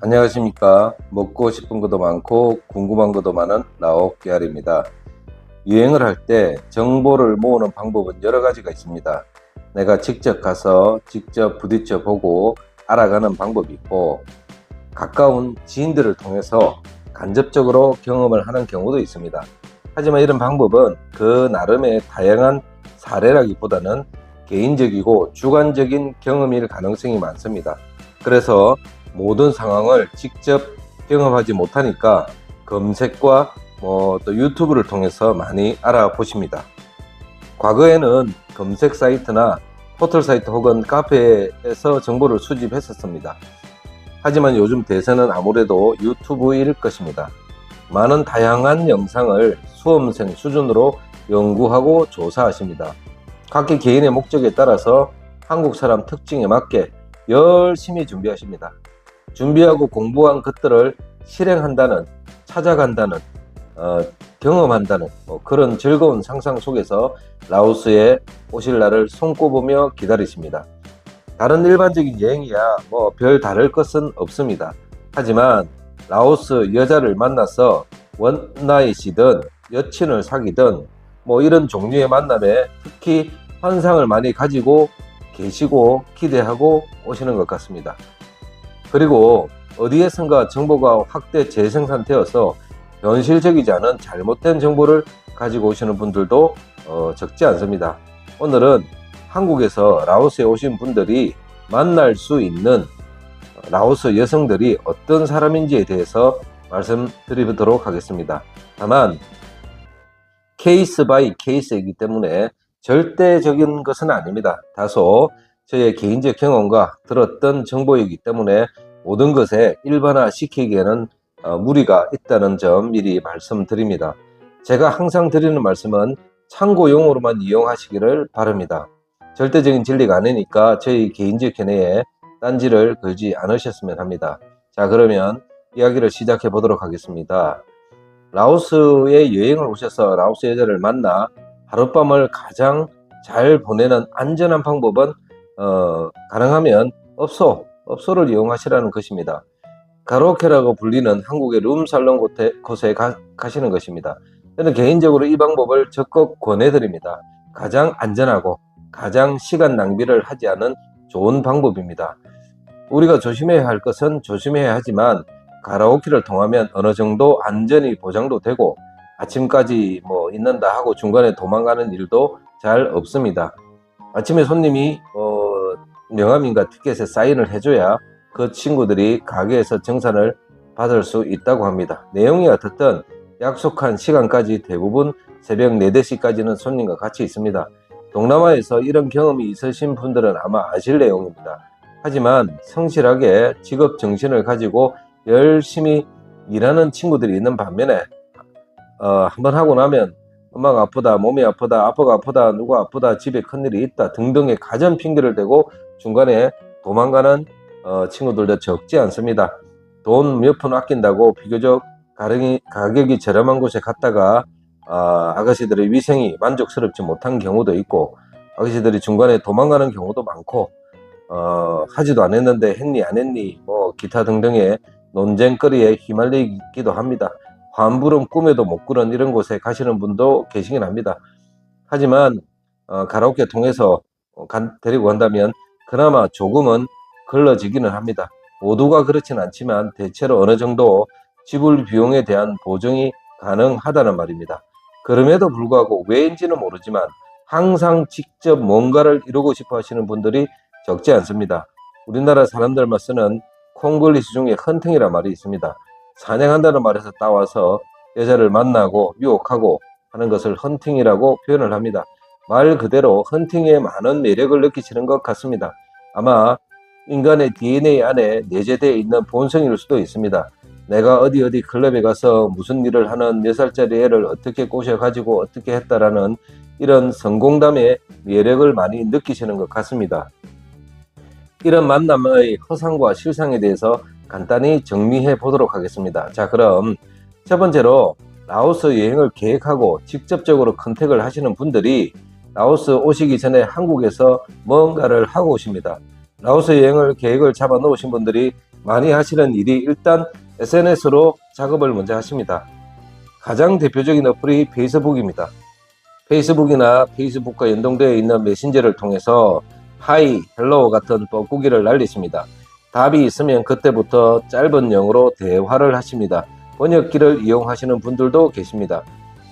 안녕하십니까. 먹고 싶은 것도 많고 궁금한 것도 많은 라옥 계알입니다. 여행을 할 때 정보를 모으는 방법은 여러 가지가 있습니다. 내가 직접 가서 직접 부딪혀 보고 알아가는 방법이 있고, 가까운 지인들을 통해서 간접적으로 경험을 하는 경우도 있습니다. 하지만 이런 방법은 그 나름의 다양한 사례라기보다는 개인적이고 주관적인 경험일 가능성이 많습니다. 그래서 모든 상황을 직접 경험하지 못하니까 검색과 또 유튜브를 통해서 많이 알아보십니다. 과거에는 검색 사이트나 포털 사이트 혹은 카페에서 정보를 수집했었습니다. 하지만 요즘 대세는 아무래도 유튜브일 것입니다. 많은 다양한 영상을 수험생 수준으로 연구하고 조사하십니다. 각기 개인의 목적에 따라서 한국 사람 특징에 맞게 열심히 준비하십니다. 준비하고 공부한 것들을 실행한다는, 찾아간다는, 경험한다는 그런 즐거운 상상 속에서 라오스에 오실 날을 손꼽으며 기다리십니다. 다른 일반적인 여행이야 별 다를 것은 없습니다. 하지만 라오스 여자를 만나서 원나잇이든 여친을 사귀든 이런 종류의 만남에 특히 환상을 많이 가지고 계시고 기대하고 오시는 것 같습니다. 그리고 어디에선가 정보가 확대 재생산되어서 현실적이지 않은 잘못된 정보를 가지고 오시는 분들도 적지 않습니다. 오늘은 한국에서 라오스에 오신 분들이 만날 수 있는 라오스 여성들이 어떤 사람인지에 대해서 말씀드리도록 하겠습니다. 다만 케이스 바이 케이스이기 때문에 절대적인 것은 아닙니다. 다소 저의 개인적 경험과 들었던 정보이기 때문에 모든 것에 일반화 시키기에는 무리가 있다는 점 미리 말씀드립니다. 제가 항상 드리는 말씀은 참고용으로만 이용하시기를 바랍니다. 절대적인 진리가 아니니까 저희 개인적 견해에 딴지를 걸지 않으셨으면 합니다. 자, 그러면 이야기를 시작해 보도록 하겠습니다. 라오스에 여행을 오셔서 라오스 여자를 만나 하룻밤을 가장 잘 보내는 안전한 방법은 가능하면 업소를 이용하시라는 것입니다. 가로케라고 불리는 한국의 룸살롱 곳에 가시는 것입니다. 저는 개인적으로 이 방법을 적극 권해드립니다. 가장 안전하고 가장 시간 낭비를 하지 않은 좋은 방법입니다. 우리가 조심해야 할 것은 조심해야 하지만 가라오케를 통하면 어느 정도 안전이 보장도 되고 아침까지 있는다 하고 중간에 도망가는 일도 잘 없습니다. 아침에 손님이 명함인가 티켓에 사인을 해줘야 그 친구들이 가게에서 정산을 받을 수 있다고 합니다. 내용이 어떻든 약속한 시간까지 대부분 새벽 4, 5시까지는 손님과 같이 있습니다. 동남아에서 이런 경험이 있으신 분들은 아마 아실 내용입니다. 하지만 성실하게 직업 정신을 가지고 열심히 일하는 친구들이 있는 반면에 한번 하고 나면 엄마가 아프다, 몸이 아프다, 아빠가 아프다, 누가 아프다, 집에 큰일이 있다 등등의 가전 핑계를 대고 중간에 도망가는 친구들도 적지 않습니다. 돈 몇 푼 아낀다고 비교적 가격이 저렴한 곳에 갔다가 아가씨들의 위생이 만족스럽지 못한 경우도 있고 아가씨들이 중간에 도망가는 경우도 많고 하지도 않았는데 했니 안 했니 기타 등등의 논쟁거리에 휘말리기도 합니다. 환불은 꿈에도 못 꾸는 이런 곳에 가시는 분도 계시긴 합니다. 하지만 가라오케 통해서 데리고 간다면 그나마 조금은 걸러지기는 합니다. 모두가 그렇진 않지만 대체로 어느 정도 지불 비용에 대한 보증이 가능하다는 말입니다. 그럼에도 불구하고 왜인지는 모르지만 항상 직접 뭔가를 이루고 싶어 하시는 분들이 적지 않습니다. 우리나라 사람들만 쓰는 콩글리시 중에 헌팅이란 말이 있습니다. 사냥한다는 말에서 따와서 여자를 만나고 유혹하고 하는 것을 헌팅이라고 표현을 합니다. 말 그대로 헌팅에 많은 매력을 느끼시는 것 같습니다. 아마 인간의 DNA 안에 내재되어 있는 본성일 수도 있습니다. 내가 어디 클럽에 가서 무슨 일을 하는 4살짜리 애를 어떻게 꼬셔가지고 어떻게 했다라는 이런 성공담의 매력을 많이 느끼시는 것 같습니다. 이런 만남의 허상과 실상에 대해서 간단히 정리해 보도록 하겠습니다. 자, 그럼 첫 번째로 라오스 여행을 계획하고 직접적으로 컨택을 하시는 분들이 라오스 오시기 전에 한국에서 뭔가를 하고 오십니다. 라오스 여행을 계획을 잡아 놓으신 분들이 많이 하시는 일이 일단 SNS로 작업을 먼저 하십니다. 가장 대표적인 어플이 페이스북입니다. 페이스북이나 페이스북과 연동되어 있는 메신저를 통해서 하이, 헬로우 같은 뻐꾸기를 날리십니다. 답이 있으면 그때부터 짧은 영어로 대화를 하십니다. 번역기를 이용하시는 분들도 계십니다.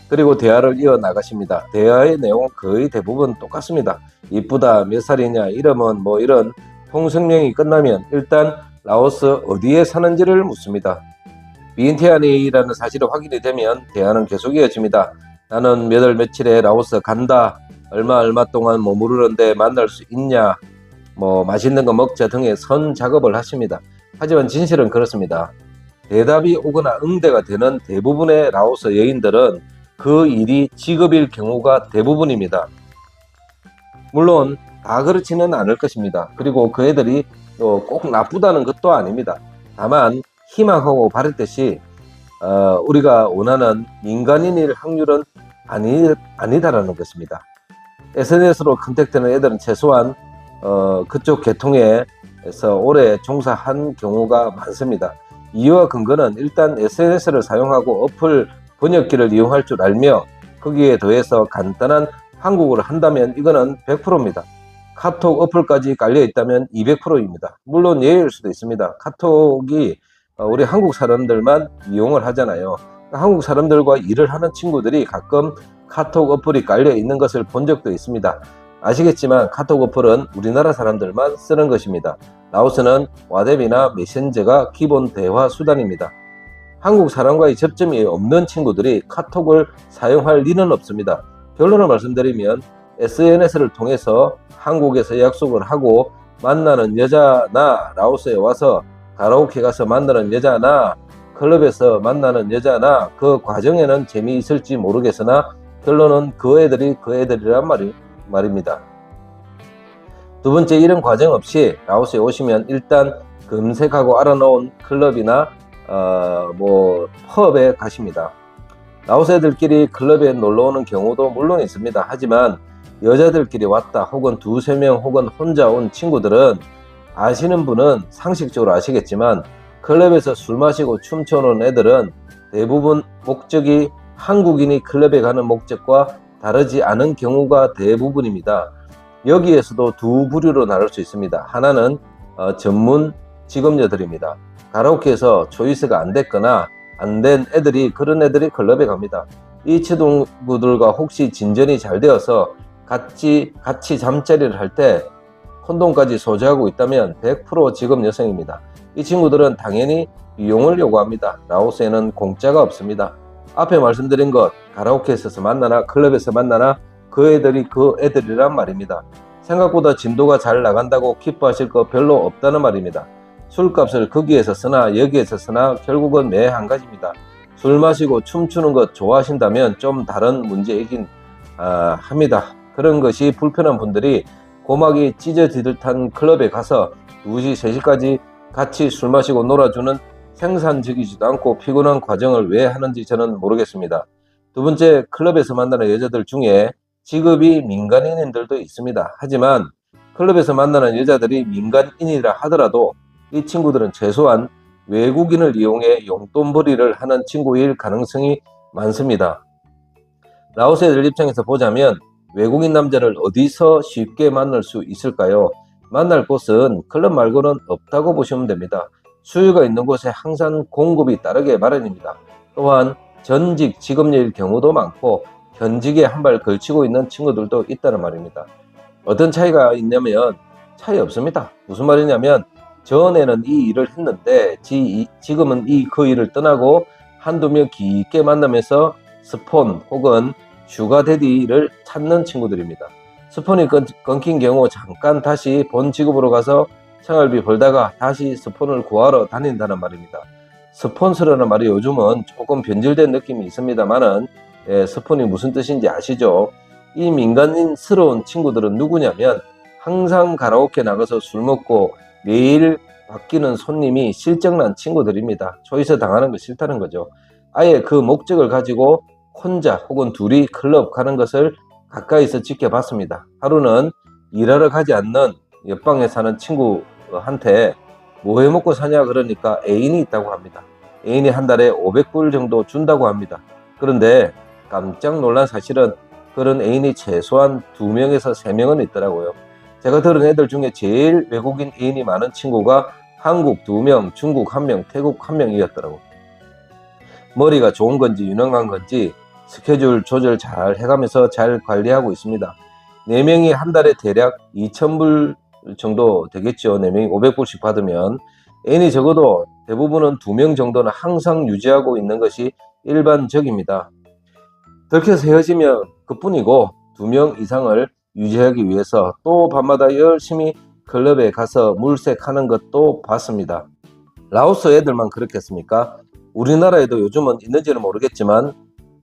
그리고 대화를 이어나가십니다. 대화의 내용은 거의 대부분 똑같습니다. 이쁘다, 몇 살이냐, 이름은 뭐 이런 통성명이 끝나면 일단 라오스 어디에 사는지를 묻습니다. 비엔티안이라는 사실이 확인이 되면 대화는 계속 이어집니다. 나는 몇 월 며칠에 라오스 간다. 얼마 동안 머무르는데 만날 수 있냐. 뭐 맛있는 거 먹자 등의 선 작업을 하십니다. 하지만 진실은 그렇습니다. 대답이 오거나 응대가 되는 대부분의 라오스 여인들은 그 일이 직업일 경우가 대부분입니다. 물론 다 그렇지는 않을 것입니다. 그리고 그 애들이 꼭 나쁘다는 것도 아닙니다. 다만 희망하고 바랬듯이 우리가 원하는 민간인일 확률은 아니다라는 것입니다. SNS로 컨택되는 애들은 최소한 그쪽 계통에서 오래 종사한 경우가 많습니다. 이유와 근거는 일단 SNS를 사용하고 어플 번역기를 이용할 줄 알며 거기에 더해서 간단한 한국어를 한다면 이거는 100%입니다. 카톡 어플까지 깔려 있다면 200%입니다. 물론 예외일 수도 있습니다. 카톡이 우리 한국 사람들만 이용을 하잖아요. 한국 사람들과 일을 하는 친구들이 가끔 카톡 어플이 깔려 있는 것을 본 적도 있습니다. 아시겠지만 카톡 어플은 우리나라 사람들만 쓰는 것입니다. 라오스는 왓앱이나 메신저가 기본 대화 수단입니다. 한국 사람과의 접점이 없는 친구들이 카톡을 사용할 리는 없습니다. 결론을 말씀드리면 SNS를 통해서 한국에서 약속을 하고 만나는 여자나 라오스에 와서 가라오케 가서 만나는 여자나 클럽에서 만나는 여자나 그 과정에는 재미있을지 모르겠으나 결론은 그 애들이란 말입니다. 두 번째, 이런 과정 없이 라오스에 오시면 일단 검색하고 알아놓은 클럽이나 펍에 가십니다. 라오스 애들끼리 클럽에 놀러오는 경우도 물론 있습니다. 하지만 여자들끼리 왔다 혹은 두세 명 혹은 혼자 온 친구들은 아시는 분은 상식적으로 아시겠지만 클럽에서 술 마시고 춤춰오는 애들은 대부분 목적이 한국인이 클럽에 가는 목적과 다르지 않은 경우가 대부분입니다. 여기에서도 두 부류로 나눌 수 있습니다. 하나는 전문 직업녀들입니다. 가라오케에서 초이스가 안 됐거나 안 된 애들이, 그런 애들이 클럽에 갑니다. 이 친구들과 혹시 진전이 잘 되어서 같이 잠자리를 할 때 콘돔까지 소지하고 있다면 100% 직업 여성입니다. 이 친구들은 당연히 비용을 요구합니다. 라오스에는 공짜가 없습니다. 앞에 말씀드린 것, 가라오케에서 만나나 클럽에서 만나나 그 애들이란 말입니다. 생각보다 진도가 잘 나간다고 기뻐하실 거 별로 없다는 말입니다. 술값을 거기에서 쓰나 여기에서 쓰나 결국은 매 한 가지입니다. 술 마시고 춤추는 것 좋아하신다면 좀 다른 문제이긴 합니다. 그런 것이 불편한 분들이 고막이 찢어질 듯한 클럽에 가서 2시, 3시까지 같이 술 마시고 놀아주는 생산적이지도 않고 피곤한 과정을 왜 하는지 저는 모르겠습니다. 두 번째, 클럽에서 만나는 여자들 중에 직업이 민간인들도 있습니다. 하지만 클럽에서 만나는 여자들이 민간인이라 하더라도 이 친구들은 최소한 외국인을 이용해 용돈벌이를 하는 친구일 가능성이 많습니다. 라오스 애들 입장에서 보자면 외국인 남자를 어디서 쉽게 만날 수 있을까요? 만날 곳은 클럽 말고는 없다고 보시면 됩니다. 수요가 있는 곳에 항상 공급이 따르게 마련입니다. 또한 전직 직업녀일 경우도 많고 현직에 한 발 걸치고 있는 친구들도 있다는 말입니다. 어떤 차이가 있냐면 차이 없습니다. 무슨 말이냐면 전에는 이 일을 했는데 지금은 그 일을 떠나고 한두 명 깊게 만나면서 스폰 혹은 슈가데디를 찾는 친구들입니다. 스폰이 끊긴 경우 잠깐 다시 본 직업으로 가서 생활비 벌다가 다시 스폰을 구하러 다닌다는 말입니다. 스폰서라는 말이 요즘은 조금 변질된 느낌이 있습니다만은 스폰이 무슨 뜻인지 아시죠? 이 민간인스러운 친구들은 누구냐면 항상 가라오케 나가서 술 먹고 매일 바뀌는 손님이 실적난 친구들입니다. 초이스 당하는 거 싫다는 거죠. 아예 그 목적을 가지고 혼자 혹은 둘이 클럽 가는 것을 가까이서 지켜봤습니다. 하루는 일하러 가지 않는 옆방에 사는 친구한테 뭐 해 먹고 사냐 그러니까 애인이 있다고 합니다. 애인이 한 달에 500불 정도 준다고 합니다. 그런데 깜짝 놀란 사실은 그런 애인이 최소한 2명에서 3명은 있더라고요. 제가 들은 애들 중에 제일 외국인 애인이 많은 친구가 한국 2명, 중국 1명, 태국 1명이었더라고요. 머리가 좋은 건지 유능한 건지 스케줄 조절 잘 해가면서 잘 관리하고 있습니다. 4명이 한 달에 대략 2,000불 정도 되겠죠. 4명이 500불씩 받으면. 애인이 적어도 대부분은 2명 정도는 항상 유지하고 있는 것이 일반적입니다. 들켜서 헤어지면 그뿐이고 2명 이상을 유지하기 위해서 또 밤마다 열심히 클럽에 가서 물색하는 것도 봤습니다. 라오스 애들만 그렇겠습니까? 우리나라에도 요즘은 있는지는 모르겠지만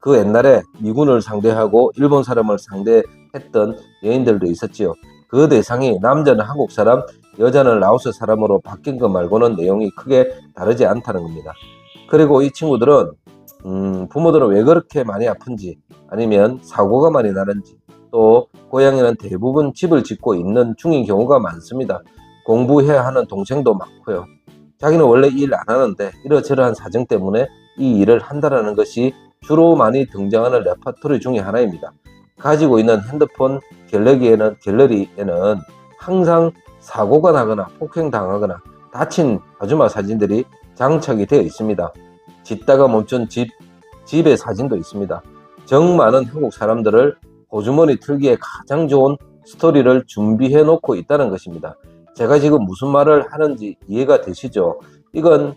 그 옛날에 미군을 상대하고 일본 사람을 상대했던 여인들도 있었지요. 그 대상이 남자는 한국 사람, 여자는 라오스 사람으로 바뀐 것 말고는 내용이 크게 다르지 않다는 겁니다. 그리고 이 친구들은 부모들은 왜 그렇게 많이 아픈지, 아니면 사고가 많이 나는지, 또 고향에는 대부분 집을 짓고 있는 중인 경우가 많습니다. 공부해야 하는 동생도 많고요. 자기는 원래 일 안 하는데 이러저러한 사정 때문에 이 일을 한다는 것이 주로 많이 등장하는 레퍼토리 중에 하나입니다. 가지고 있는 핸드폰 갤러리에는 항상 사고가 나거나 폭행당하거나 다친 아줌마 사진들이 장착이 되어 있습니다. 짓다가 멈춘 집의 사진도 있습니다. 정 많은 한국 사람들을 호주머니 틀기에 가장 좋은 스토리를 준비해 놓고 있다는 것입니다. 제가 지금 무슨 말을 하는지 이해가 되시죠? 이건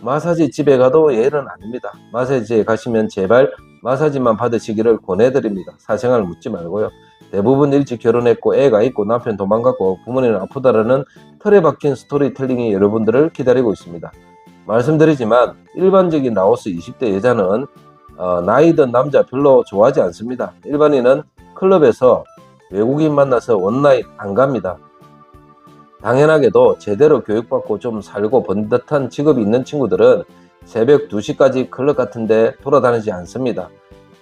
마사지 집에 가도 예는 아닙니다. 마사지에 가시면 제발 마사지만 받으시기를 권해드립니다. 사생활 묻지 말고요. 대부분 일찍 결혼했고 애가 있고 남편 도망갔고 부모님은 아프다라는 틀에 박힌 스토리텔링이 여러분들을 기다리고 있습니다. 말씀드리지만 일반적인 라오스 20대 여자는 나이든 남자 별로 좋아하지 않습니다. 일반인은 클럽에서 외국인 만나서 원나잇 안 갑니다. 당연하게도 제대로 교육받고 좀 살고 번듯한 직업이 있는 친구들은 새벽 2시까지 클럽 같은데 돌아다니지 않습니다.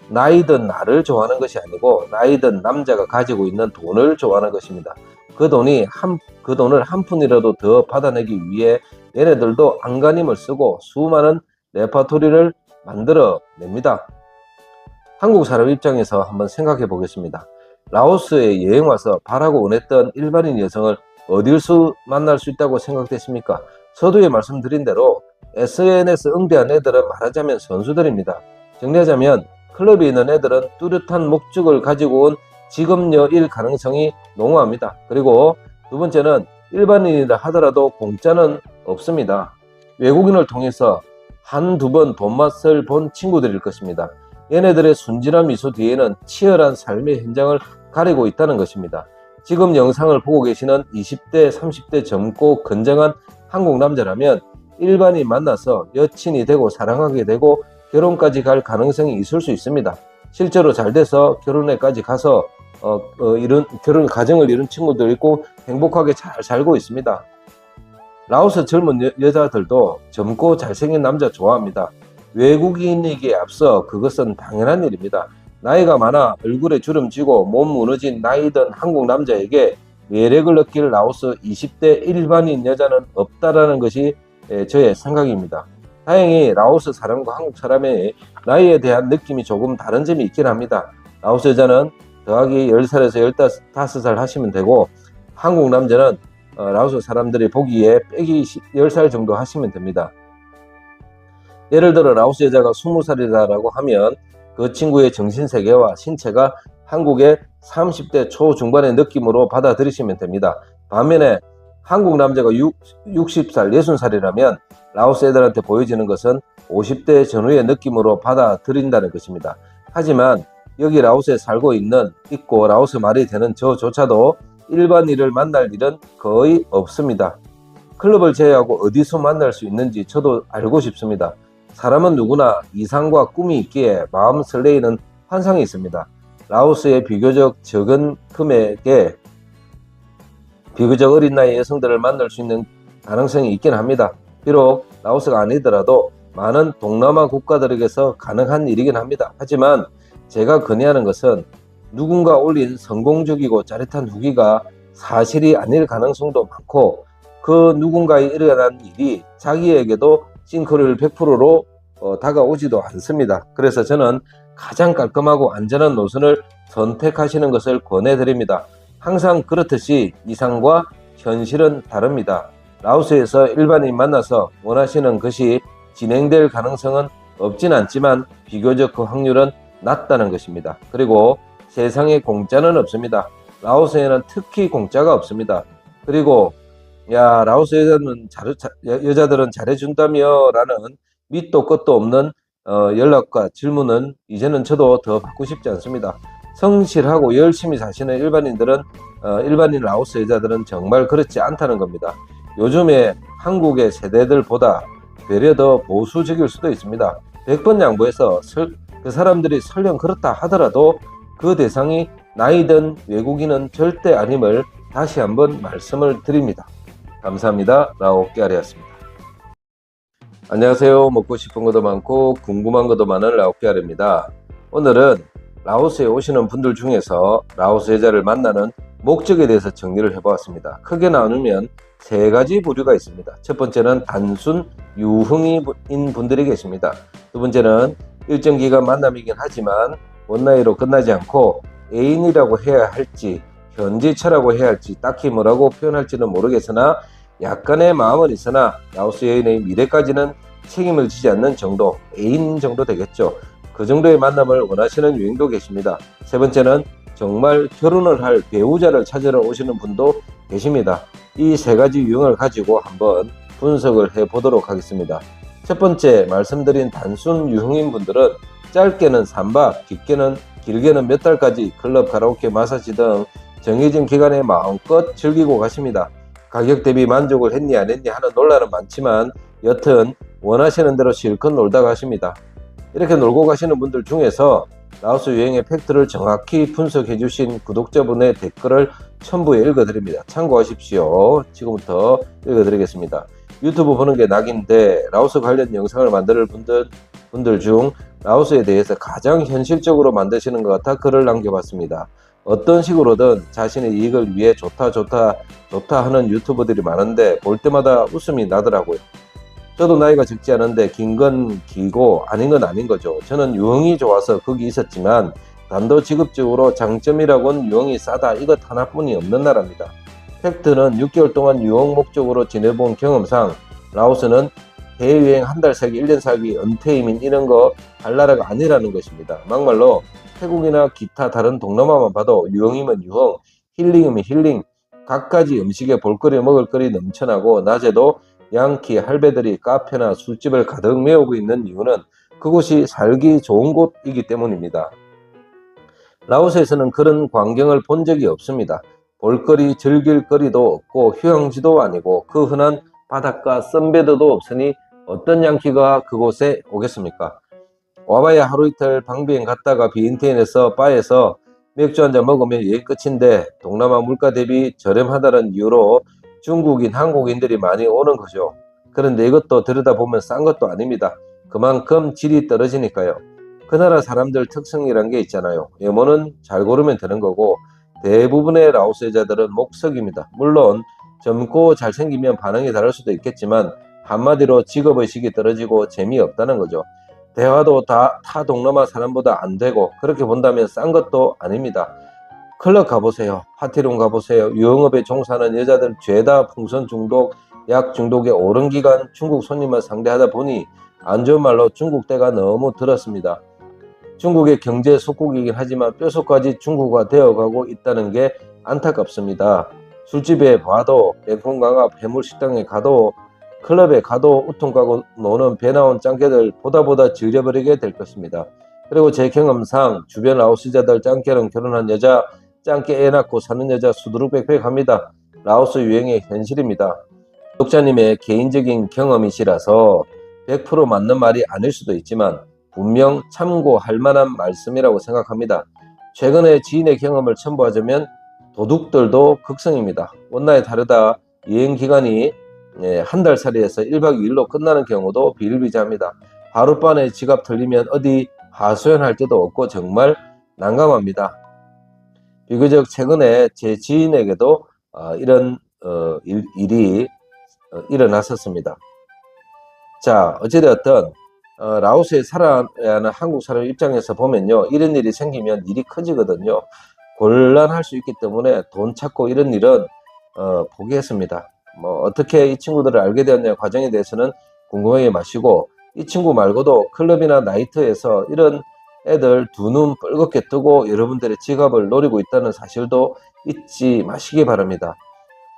나이든 나를 좋아하는 것이 아니고 나이든 남자가 가지고 있는 돈을 좋아하는 것입니다. 그 돈을 한 푼이라도 더 받아내기 위해 얘네들도 안간힘을 쓰고 수많은 레퍼토리를 만들어 냅니다. 한국 사람 입장에서 한번 생각해 보겠습니다. 라오스에 여행 와서 바라고 원했던 일반인 여성을 어디서 만날 수 있다고 생각됐습니까? 서두에 말씀드린 대로 SNS 응대한 애들은 말하자면 선수들입니다. 정리하자면 클럽에 있는 애들은 뚜렷한 목적을 가지고 온 직업여일 가능성이 농후합니다. 그리고 두 번째는 일반인이라 하더라도 공짜는 없습니다. 외국인을 통해서 한두 번 돈맛을 본 친구들일 것입니다. 얘네들의 순진한 미소 뒤에는 치열한 삶의 현장을 가리고 있다는 것입니다. 지금 영상을 보고 계시는 20대, 30대 젊고 건장한 한국 남자라면 일반인 만나서 여친이 되고 사랑하게 되고 결혼까지 갈 가능성이 있을 수 있습니다. 실제로 잘 돼서 결혼에까지 가서 결혼 가정을 이룬 친구도 있고 행복하게 잘 살고 있습니다. 라오스 젊은 여자들도 젊고 잘생긴 남자 좋아합니다. 외국인에게 앞서 그것은 당연한 일입니다. 나이가 많아 얼굴에 주름 지고 몸 무너진 나이든 한국 남자에게 매력을 느낄 라오스 20대 일반인 여자는 없다라는 것이 저의 생각입니다. 다행히 라오스 사람과 한국 사람의 나이에 대한 느낌이 조금 다른 점이 있긴 합니다. 라오스 여자는 더하기 10살에서 15살 하시면 되고 한국 남자는 라오스 사람들이 보기에 빼기 10살 정도 하시면 됩니다. 예를 들어 라오스 여자가 20살이라고 하면 그 친구의 정신세계와 신체가 한국의 30대 초중반의 느낌으로 받아들이시면 됩니다. 반면에 한국 남자가 60살, 60살이라면 라오스 애들한테 보여지는 것은 50대 전후의 느낌으로 받아들인다는 것입니다. 하지만 여기 라오스에 살고 있고 라오스 말이 되는 저조차도 일반인을 만날 일은 거의 없습니다. 클럽을 제외하고 어디서 만날 수 있는지 저도 알고 싶습니다. 사람은 누구나 이상과 꿈이 있기에 마음 설레이는 환상이 있습니다. 라오스의 비교적 적은 금액에 비교적 어린 나이 여성들을 만날 수 있는 가능성이 있긴 합니다. 비록 라오스가 아니더라도 많은 동남아 국가들에게서 가능한 일이긴 합니다. 하지만 제가 건의하는 것은 누군가 올린 성공적이고 짜릿한 후기가 사실이 아닐 가능성도 많고 그 누군가에 일어난 일이 자기에게도 싱크로율 100%로 다가오지도 않습니다. 그래서 저는 가장 깔끔하고 안전한 노선을 선택하시는 것을 권해드립니다. 항상 그렇듯이 이상과 현실은 다릅니다. 라오스에서 일반인 만나서 원하시는 것이 진행될 가능성은 없진 않지만 비교적 그 확률은 낮다는 것입니다. 그리고 세상에 공짜는 없습니다. 라오스에는 특히 공짜가 없습니다. 그리고 야, 라오스 여자들은 잘해준다며 라는 밑도 끝도 없는 연락과 질문은 이제는 저도 더 받고 싶지 않습니다. 성실하고 열심히 사시는 일반인 라오스 여자들은 정말 그렇지 않다는 겁니다. 요즘에 한국의 세대들보다 되려 더 보수적일 수도 있습니다. 100번 양보해서 그 사람들이 설령 그렇다 하더라도 그 대상이 나이든 외국인은 절대 아님을 다시 한번 말씀을 드립니다. 감사합니다. 라오깨알이었습니다. 안녕하세요. 먹고 싶은 것도 많고 궁금한 것도 많은 라오깨알입니다. 오늘은 라오스에 오시는 분들 중에서 라오스 여자를 만나는 목적에 대해서 정리를 해보았습니다. 크게 나누면 세 가지 부류가 있습니다. 첫 번째는 단순 유흥인 분들이 계십니다. 두 번째는 일정 기간 만남이긴 하지만 원나잇로 끝나지 않고 애인이라고 해야 할지 현지차라고 해야 할지 딱히 뭐라고 표현할지는 모르겠으나 약간의 마음은 있으나 라오스 여인의 미래까지는 책임을 지지 않는 정도, 애인 정도 되겠죠. 그 정도의 만남을 원하시는 유행도 계십니다. 세 번째는 정말 결혼을 할 배우자를 찾으러 오시는 분도 계십니다. 이 세 가지 유형을 가지고 한번 분석을 해보도록 하겠습니다. 첫 번째 말씀드린 단순 유형인 분들은 짧게는 3박, 길게는 몇 달까지 클럽, 가라오케, 마사지 등 정해진 기간에 마음껏 즐기고 가십니다. 가격 대비 만족을 했니 안 했니 하는 논란은 많지만 여튼 원하시는 대로 실컷 놀다 가십니다. 이렇게 놀고 가시는 분들 중에서 라오스 유행의 팩트를 정확히 분석해 주신 구독자분의 댓글을 첨부해 읽어드립니다. 참고하십시오. 지금부터 읽어드리겠습니다. 유튜브 보는 게 낙인데 라오스 관련 영상을 만들 분들 중 라오스에 대해서 가장 현실적으로 만드시는 것 같아 글을 남겨봤습니다. 어떤 식으로든 자신의 이익을 위해 좋다 하는 유튜버들이 많은데 볼 때마다 웃음이 나더라고요. 저도 나이가 적지 않은데 긴 건 기고 아닌 건 아닌 거죠. 저는 유흥이 좋아서 거기 있었지만 단도직입적으로 장점이라고는 유흥이 싸다 이것 하나뿐이 없는 나라입니다. 팩트는 6개월 동안 유흥 목적으로 지내본 경험상 라오스는 해외여행 한 달 살기 1년 살기 은퇴이민 이런 거 할 나라가 아니라는 것입니다. 막말로 태국이나 기타 다른 동남아만 봐도 유흥이면 유흥, 힐링이면 힐링, 갖가지 음식에 볼거리 먹을거리 넘쳐나고 낮에도 양키 할배들이 카페나 술집을 가득 메우고 있는 이유는 그곳이 살기 좋은 곳이기 때문입니다. 라오스에서는 그런 광경을 본 적이 없습니다. 볼거리 즐길 거리도 없고 휴양지도 아니고 그 흔한 바닷가 선베드도 없으니 어떤 양키가 그곳에 오겠습니까? 와봐야 하루 이틀 방비행 갔다가 비인테인에서 바에서 맥주 한잔 먹으면 여행 끝인데 동남아 물가 대비 저렴하다는 이유로 중국인, 한국인들이 많이 오는 거죠. 그런데 이것도 들여다보면 싼 것도 아닙니다. 그만큼 질이 떨어지니까요. 그 나라 사람들 특성이란 게 있잖아요. 외모는 잘 고르면 되는 거고 대부분의 라오스 여자들은 목석입니다. 물론 젊고 잘생기면 반응이 다를 수도 있겠지만 한마디로 직업의식이 떨어지고 재미없다는 거죠. 대화도 다 타 동남아 사람보다 안 되고 그렇게 본다면 싼 것도 아닙니다. 클럽 가보세요. 파티룸 가보세요. 유흥업에 종사하는 여자들 죄다 풍선 중독, 약 중독에 오랜 기간 중국 손님만 상대하다 보니 안 좋은 말로 중국대가 너무 들었습니다. 중국의 경제 속국이긴 하지만 뼛속까지 중국화 되어가고 있다는 게 안타깝습니다. 술집에 봐도 백fun강압 해물식당에 가도 클럽에 가도 우통 까고 노는 배 나온 짱깨들 보다 즐겨버리게 될 것입니다. 그리고 제 경험상 주변 라오스자들 짱깨랑 결혼한 여자, 짱깨 애 낳고 사는 여자 수두룩백백합니다. 라오스 유행의 현실입니다. 독자님의 개인적인 경험이시라서 100% 맞는 말이 아닐 수도 있지만 분명 참고할 만한 말씀이라고 생각합니다. 최근에 지인의 경험을 첨부하자면 도둑들도 극성입니다. 원나잇 다르다 여행 기간이 한 달살이에서 1박 2일로 끝나는 경우도 비일비재합니다. 하룻밤에 지갑 털리면 어디 하소연할 데도 없고 정말 난감합니다. 비교적 최근에 제 지인에게도 이런 일이 일어났었습니다. 자, 어찌되었든 라오스에 살아야 하는 한국 사람 입장에서 보면요, 이런 일이 생기면 일이 커지거든요. 곤란할 수 있기 때문에 돈 찾고 이런 일은 포기했습니다. 뭐 어떻게 이 친구들을 알게 되었냐 과정에 대해서는 궁금하게 마시고, 이 친구 말고도 클럽이나 나이트에서 이런 애들 두 눈 뻘겋게 뜨고 여러분들의 지갑을 노리고 있다는 사실도 잊지 마시기 바랍니다.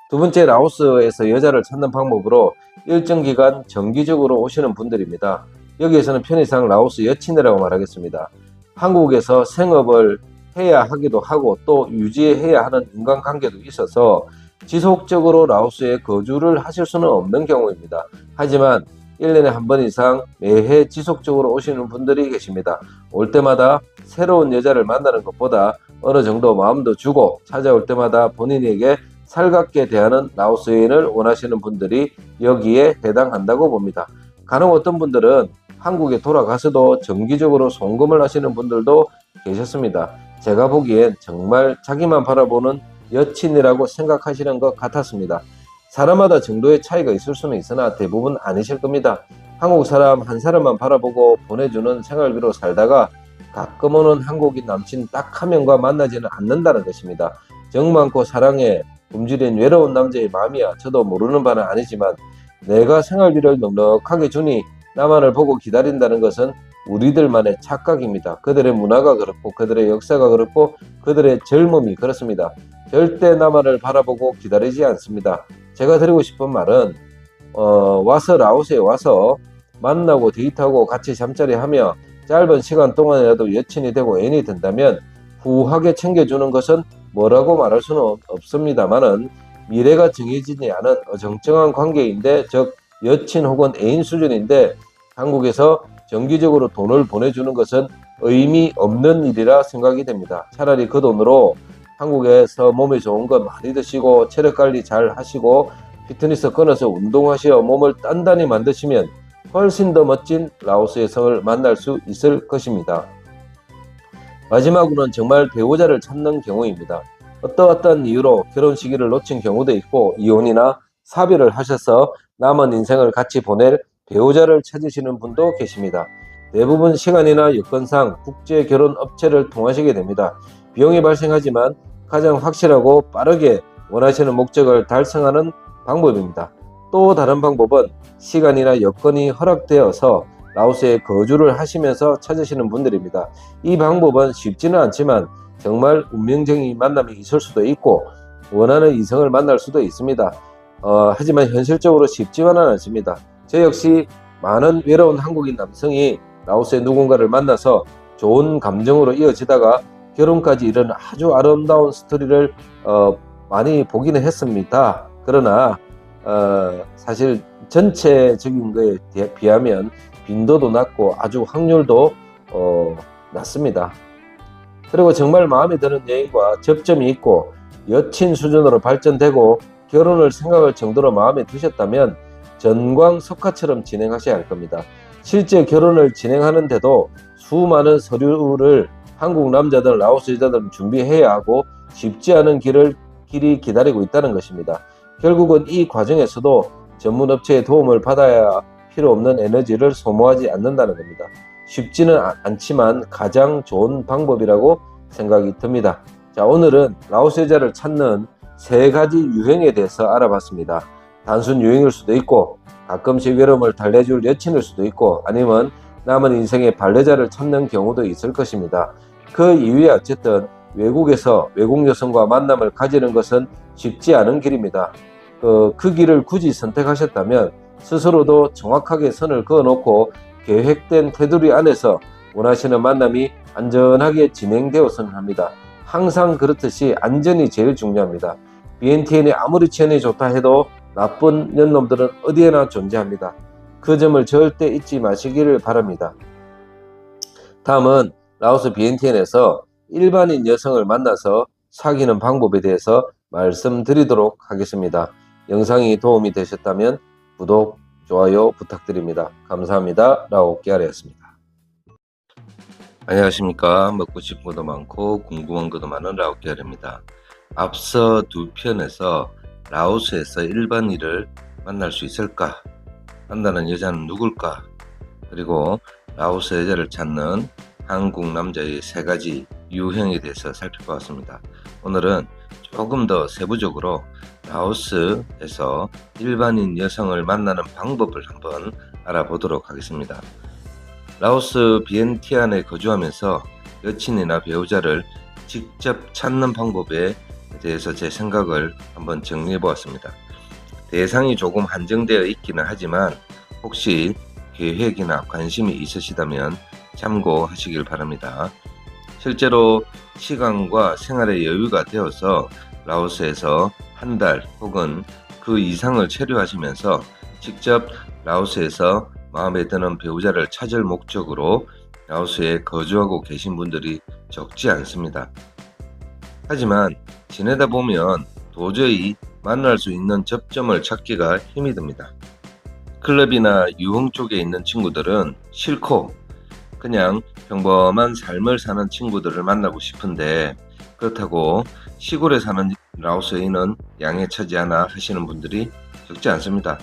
두 번째, 라오스에서 여자를 찾는 방법으로 일정 기간 정기적으로 오시는 분들입니다. 여기에서는 편의상 라오스 여친이라고 말하겠습니다. 한국에서 생업을 해야 하기도 하고 또 유지해야 하는 인간관계도 있어서 지속적으로 라오스에 거주를 하실 수는 없는 경우입니다. 하지만 1년에 한 번 이상 매해 지속적으로 오시는 분들이 계십니다. 올 때마다 새로운 여자를 만나는 것보다 어느 정도 마음도 주고 찾아올 때마다 본인에게 살갑게 대하는 라오스 여인을 원하시는 분들이 여기에 해당한다고 봅니다. 간혹 어떤 분들은 한국에 돌아가서도 정기적으로 송금을 하시는 분들도 계셨습니다. 제가 보기엔 정말 자기만 바라보는 여친이라고 생각하시는 것 같았습니다. 사람마다 정도의 차이가 있을 수는 있으나 대부분 아니실 겁니다. 한국 사람 한 사람만 바라보고 보내주는 생활비로 살다가 가끔 오는 한국인 남친 딱 한 명과 만나지는 않는다는 것입니다. 정 많고 사랑에 굶주린 외로운 남자의 마음이야 저도 모르는 바는 아니지만, 내가 생활비를 넉넉하게 주니 나만을 보고 기다린다는 것은 우리들만의 착각입니다. 그들의 문화가 그렇고 그들의 역사가 그렇고 그들의 젊음이 그렇습니다. 절대 나만을 바라보고 기다리지 않습니다. 제가 드리고 싶은 말은 와서 라오스에 와서 만나고 데이트하고 같이 잠자리 하며 짧은 시간 동안이라도 여친이 되고 애인이 된다면 후하게 챙겨주는 것은 뭐라고 말할 수는 없습니다만은, 미래가 정해지지 않은 어정쩡한 관계인데, 즉 여친 혹은 애인 수준인데 한국에서 정기적으로 돈을 보내주는 것은 의미 없는 일이라 생각이 됩니다. 차라리 그 돈으로 한국에서 몸에 좋은 거 많이 드시고 체력 관리 잘 하시고 피트니스 끊어서 운동하시어 몸을 단단히 만드시면 훨씬 더 멋진 라오스의 성을 만날 수 있을 것입니다. 마지막으로는 정말 배우자를 찾는 경우입니다. 어떠한 이유로 결혼 시기를 놓친 경우도 있고 이혼이나 사별을 하셔서 남은 인생을 같이 보낼 배우자를 찾으시는 분도 계십니다. 대부분 시간이나 여건상 국제 결혼 업체를 통하시게 됩니다. 비용이 발생하지만 가장 확실하고 빠르게 원하시는 목적을 달성하는 방법입니다. 또 다른 방법은 시간이나 여건이 허락되어서 라오스에 거주를 하시면서 찾으시는 분들입니다. 이 방법은 쉽지는 않지만 정말 운명적인 만남이 있을 수도 있고 원하는 이성을 만날 수도 있습니다. 하지만 현실적으로 쉽지만은 않습니다. 저 역시 많은 외로운 한국인 남성이 라오스의 누군가를 만나서 좋은 감정으로 이어지다가 결혼까지 이르는 아주 아름다운 스토리를 많이 보기는 했습니다. 그러나 사실 전체적인 거에 비하면 빈도도 낮고 아주 확률도 낮습니다. 그리고 정말 마음에 드는 여인과 접점이 있고 여친 수준으로 발전되고 결혼을 생각할 정도로 마음에 드셨다면 전광석화처럼 진행하셔야 할 겁니다. 실제 결혼을 진행하는데도 수많은 서류를 한국 남자들, 라오스 여자들은 준비해야 하고 쉽지 않은 길이 기다리고 있다는 것입니다. 결국은 이 과정에서도 전문업체의 도움을 받아야 필요 없는 에너지를 소모하지 않는다는 겁니다. 쉽지는 않지만 가장 좋은 방법이라고 생각이 듭니다. 자, 오늘은 라오스 여자를 찾는 3가지 유행에 대해서 알아봤습니다. 단순 유행일 수도 있고 가끔씩 외로움을 달래줄 여친일 수도 있고 아니면 남은 인생의 반려자를 찾는 경우도 있을 것입니다. 그 이후에 어쨌든 외국에서 외국 여성과 만남을 가지는 것은 쉽지 않은 길입니다. 그 길을 굳이 선택하셨다면 스스로도 정확하게 선을 그어놓고 계획된 테두리 안에서 원하시는 만남이 안전하게 진행되었으면 합니다. 항상 그렇듯이 안전이 제일 중요합니다. BNTN이 아무리 치안이 좋다 해도 나쁜 년놈들은 어디에나 존재합니다. 그 점을 절대 잊지 마시기를 바랍니다. 다음은 라오스 BNTN에서 일반인 여성을 만나서 사귀는 방법에 대해서 말씀드리도록 하겠습니다. 영상이 도움이 되셨다면 구독, 좋아요 부탁드립니다. 감사합니다. 라오깨알이었습니다. 안녕하십니까. 먹고 싶은 것도 많고 궁금한 것도 많은 라오깨알입니다. 앞서 2편에서 라오스에서 일반인을 만날 수 있을까? 만나는 여자는 누굴까? 그리고 라오스 여자를 찾는 한국 남자의 3가지 유형에 대해서 살펴보았습니다. 오늘은 조금 더 세부적으로 라오스에서 일반인 여성을 만나는 방법을 한번 알아보도록 하겠습니다. 라오스 비엔티안에 거주하면서 여친이나 배우자를 직접 찾는 방법에 대해서 제 생각을 한번 정리해 보았습니다. 대상이 조금 한정되어 있기는 하지만 혹시 계획이나 관심이 있으시다면 참고하시길 바랍니다. 실제로 시간과 생활의 여유가 되어서 라오스에서 한 달 혹은 그 이상을 체류하시면서 직접 라오스에서 마음에 드는 배우자를 찾을 목적으로 라오스에 거주하고 계신 분들이 적지 않습니다. 하지만 지내다 보면 도저히 만날 수 있는 접점을 찾기가 힘이 듭니다. 클럽이나 유흥 쪽에 있는 친구들은 싫고 그냥 평범한 삶을 사는 친구들을 만나고 싶은데, 그렇다고 시골에 사는 라오스인은 양에 차지 않아 하시는 분들이 적지 않습니다.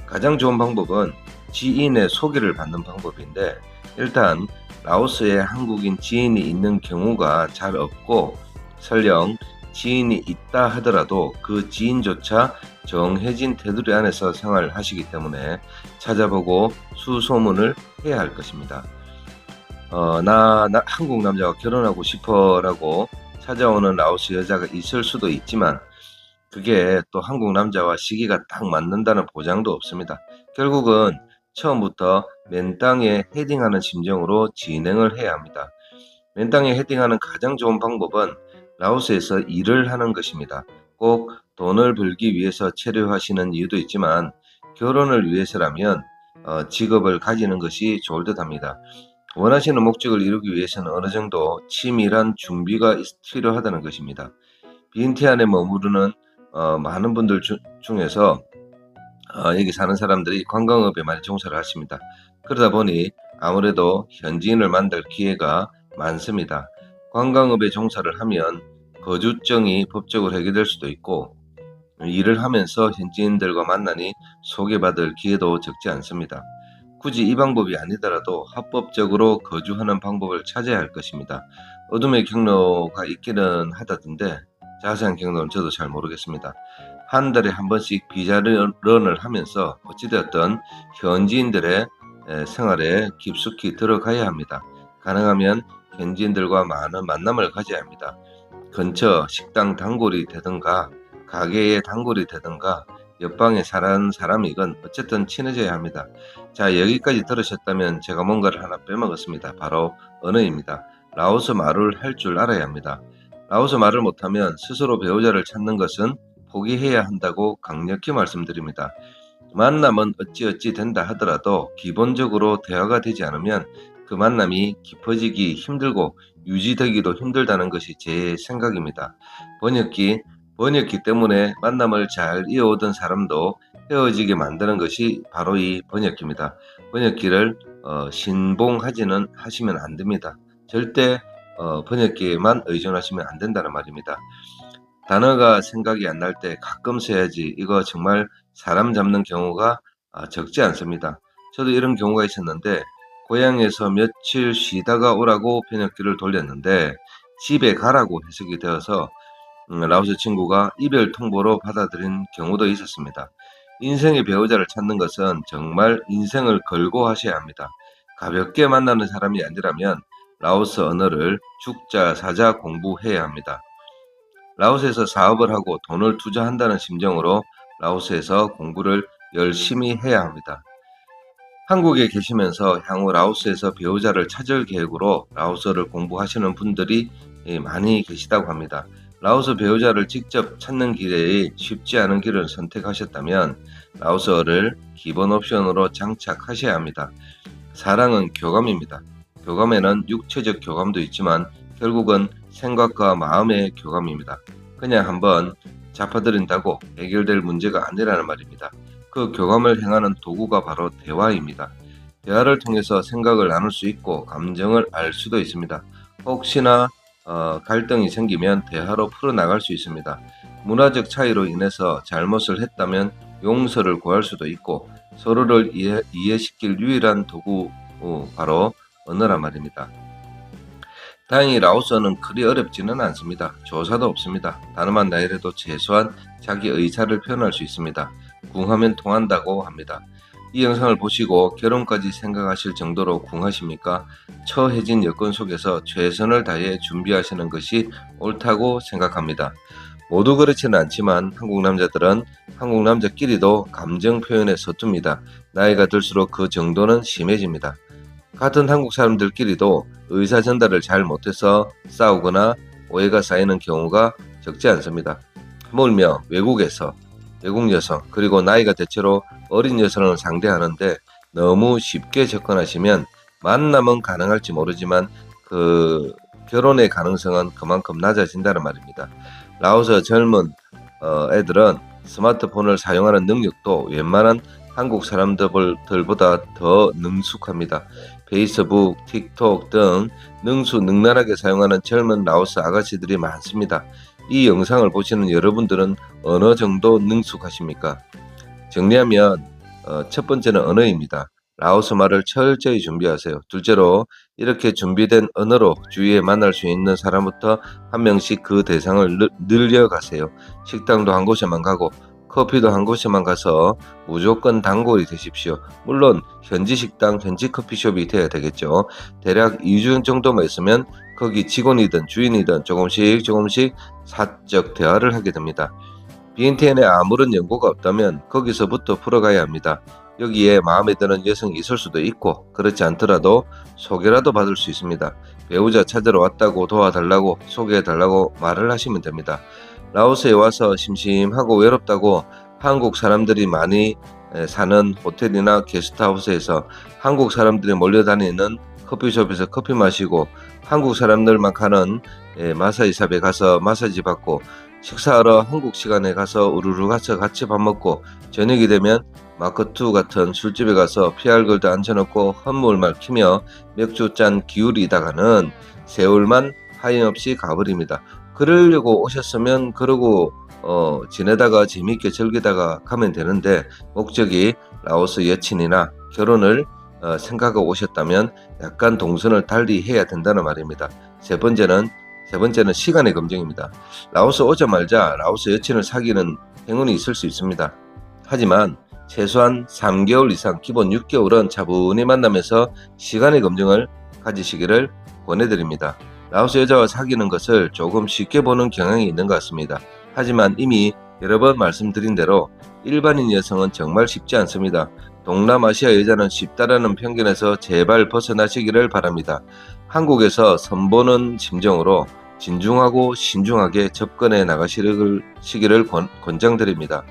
가장 좋은 방법은 지인의 소개를 받는 방법인데, 일단 라오스에 한국인 지인이 있는 경우가 잘 없고, 설령 지인이 있다 하더라도 그 지인조차 정해진 테두리 안에서 생활하시기 때문에 찾아보고 수소문을 해야 할 것입니다. 나 한국 남자와 결혼하고 싶어 라고 찾아오는 라오스 여자가 있을 수도 있지만, 그게 또 한국 남자와 시기가 딱 맞는다는 보장도 없습니다. 결국은 처음부터 맨땅에 헤딩하는 심정으로 진행을 해야 합니다. 맨땅에 헤딩하는 가장 좋은 방법은 라오스에서 일을 하는 것입니다. 꼭 돈을 벌기 위해서 체류하시는 이유도 있지만, 결혼을 위해서라면 직업을 가지는 것이 좋을 듯 합니다. 원하시는 목적을 이루기 위해서는 어느 정도 치밀한 준비가 필요하다는 것입니다. 비엔티안에 머무르는 많은 분들 중에서 여기 사는 사람들이 관광업에 많이 종사를 하십니다. 그러다 보니 아무래도 현지인을 만날 기회가 많습니다. 관광업에 종사를 하면 거주증이 법적으로 해결될 수도 있고, 일을 하면서 현지인들과 만나니 소개받을 기회도 적지 않습니다. 굳이 이 방법이 아니더라도 합법적으로 거주하는 방법을 찾아야 할 것입니다. 어둠의 경로가 있기는 하다던데 자세한 경로는 저도 잘 모르겠습니다. 한 달에 한 번씩 비자런을 하면서 어찌되었든 현지인들의 생활에 깊숙이 들어가야 합니다. 가능하면 현지인들과 많은 만남을 가져야 합니다. 근처 식당 단골이 되든가 가게의 단골이 되든가 옆방에 사는 사람이건 어쨌든 친해져야 합니다. 자, 여기까지 들으셨다면 제가 뭔가를 하나 빼먹었습니다. 바로 언어입니다. 라오스 말을 할 줄 알아야 합니다. 라오스 말을 못하면 스스로 배우자를 찾는 것은 포기해야 한다고 강력히 말씀드립니다. 만남은 어찌어찌 된다 하더라도 기본적으로 대화가 되지 않으면 그 만남이 깊어지기 힘들고 유지되기도 힘들다는 것이 제 생각입니다. 번역기 때문에 만남을 잘 이어오던 사람도 헤어지게 만드는 것이 바로 이 번역기입니다. 번역기를 신봉하지는 하시면 안 됩니다. 절대 번역기에만 의존하시면 안 된다는 말입니다. 단어가 생각이 안 날 때 가끔 써야지, 이거 정말 사람 잡는 경우가 적지 않습니다. 저도 이런 경우가 있었는데, 고향에서 며칠 쉬다가 오라고 번역기를 돌렸는데 집에 가라고 해석이 되어서 라오스 친구가 이별 통보로 받아들인 경우도 있었습니다. 인생의 배우자를 찾는 것은 정말 인생을 걸고 하셔야 합니다. 가볍게 만나는 사람이 아니라면 라오스 언어를 죽자 사자 공부해야 합니다. 라오스에서 사업을 하고 돈을 투자한다는 심정으로 라오스에서 공부를 열심히 해야 합니다. 한국에 계시면서 향후 라오스에서 배우자를 찾을 계획으로 라오스어를 공부하시는 분들이 많이 계시다고 합니다. 라오스 배우자를 직접 찾는 길에 쉽지 않은 길을 선택하셨다면 라오스어를 기본 옵션으로 장착하셔야 합니다. 사랑은 교감입니다. 교감에는 육체적 교감도 있지만 결국은 생각과 마음의 교감입니다. 그냥 한번 잡아들인다고 해결될 문제가 아니라는 말입니다. 그 교감을 행하는 도구가 바로 대화입니다. 대화를 통해서 생각을 나눌 수 있고 감정을 알 수도 있습니다. 혹시나 갈등이 생기면 대화로 풀어나갈 수 있습니다. 문화적 차이로 인해서 잘못을 했다면 용서를 구할 수도 있고 서로를 이해시킬 유일한 도구 바로 언어란 말입니다. 다행히 라오스어는 그리 어렵지는 않습니다. 조사도 없습니다. 단어만 나열해도 최소한 자기 의사를 표현할 수 있습니다. 궁하면 통한다고 합니다. 이 영상을 보시고 결혼까지 생각하실 정도로 궁하십니까? 처해진 여건 속에서 최선을 다해 준비하시는 것이 옳다고 생각합니다. 모두 그렇지는 않지만 한국 남자들은 한국 남자끼리도 감정 표현에 서툽니다. 나이가 들수록 그 정도는 심해집니다. 같은 한국 사람들끼리도 의사 전달을 잘 못해서 싸우거나 오해가 쌓이는 경우가 적지 않습니다. 하물며 외국 여성 그리고 나이가 대체로 어린 여성을 상대하는데 너무 쉽게 접근하시면 만남은 가능할지 모르지만 그 결혼의 가능성은 그만큼 낮아진다는 말입니다. 라오스 젊은 애들은 스마트폰을 사용하는 능력도 웬만한 한국 사람들보다 더 능숙합니다. 페이스북, 틱톡 등 능수능란하게 사용하는 젊은 라오스 아가씨들이 많습니다. 이 영상을 보시는 여러분들은 어느 정도 능숙하십니까? 정리하면 첫 번째는 언어입니다. 라오스 말을 철저히 준비하세요. 둘째로 이렇게 준비된 언어로 주위에 만날 수 있는 사람부터 한 명씩 그 대상을 늘려가세요. 식당도 한 곳에만 가고 커피도 한 곳에만 가서 무조건 단골이 되십시오. 물론 현지 식당, 현지 커피숍이 돼야 되겠죠. 대략 2주 정도만 있으면 거기 직원이든 주인이든 조금씩 사적 대화를 하게 됩니다. BNTN에 아무런 연고가 없다면 거기서부터 풀어가야 합니다. 여기에 마음에 드는 여성이 있을 수도 있고 그렇지 않더라도 소개라도 받을 수 있습니다. 배우자 찾으러 왔다고 도와달라고 소개해달라고 말을 하시면 됩니다. 라오스에 와서 심심하고 외롭다고 한국 사람들이 많이 사는 호텔이나 게스트하우스에서 한국 사람들이 몰려다니는 커피숍에서 커피 마시고 한국 사람들만 가는 마사지샵에 가서 마사지 받고 식사하러 한국 시간에 가서 우르르 가서 같이 밥 먹고 저녁이 되면 마크2 같은 술집에 가서 피알걸도 앉혀놓고 헛물말 키며 맥주 짠 기울이다가는 세월만 하염없이 가버립니다. 그러려고 오셨으면 그러고 지내다가 재미있게 즐기다가 가면 되는데 목적이 라오스 여친이나 결혼을 생각하고 오셨다면 약간 동선을 달리 해야 된다는 말입니다. 세 번째는 시간의 검증입니다. 라오스 오자마자 라오스 여친을 사귀는 행운이 있을 수 있습니다. 하지만 최소한 3개월 이상 기본 6개월은 차분히 만나면서 시간의 검증을 가지시기를 권해드립니다. 라오스 여자와 사귀는 것을 조금 쉽게 보는 경향이 있는 것 같습니다. 하지만 이미 여러 번 말씀드린 대로 일반인 여성은 정말 쉽지 않습니다. 동남아시아 여자는 쉽다라는 편견에서 제발 벗어나시기를 바랍니다. 한국에서 선보는 심정으로 진중하고 신중하게 접근해 나가시기를 권장드립니다.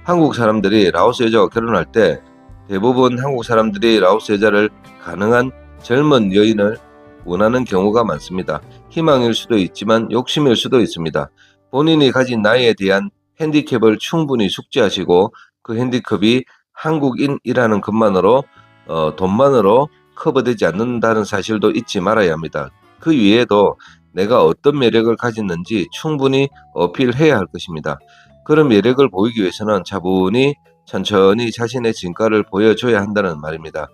한국 사람들이 라오스 여자와 결혼할 때 대부분 한국 사람들이 라오스 여자를 가능한 젊은 여인을 원하는 경우가 많습니다. 희망일 수도 있지만 욕심일 수도 있습니다. 본인이 가진 나이에 대한 핸디캡을 충분히 숙지하시고 그 핸디캡이 한국인이라는 것만으로 돈만으로 커버되지 않는다는 사실도 잊지 말아야 합니다. 그 위에도 내가 어떤 매력을 가졌는지 충분히 어필해야 할 것입니다. 그런 매력을 보이기 위해서는 차분히 천천히 자신의 진가를 보여줘야 한다는 말입니다.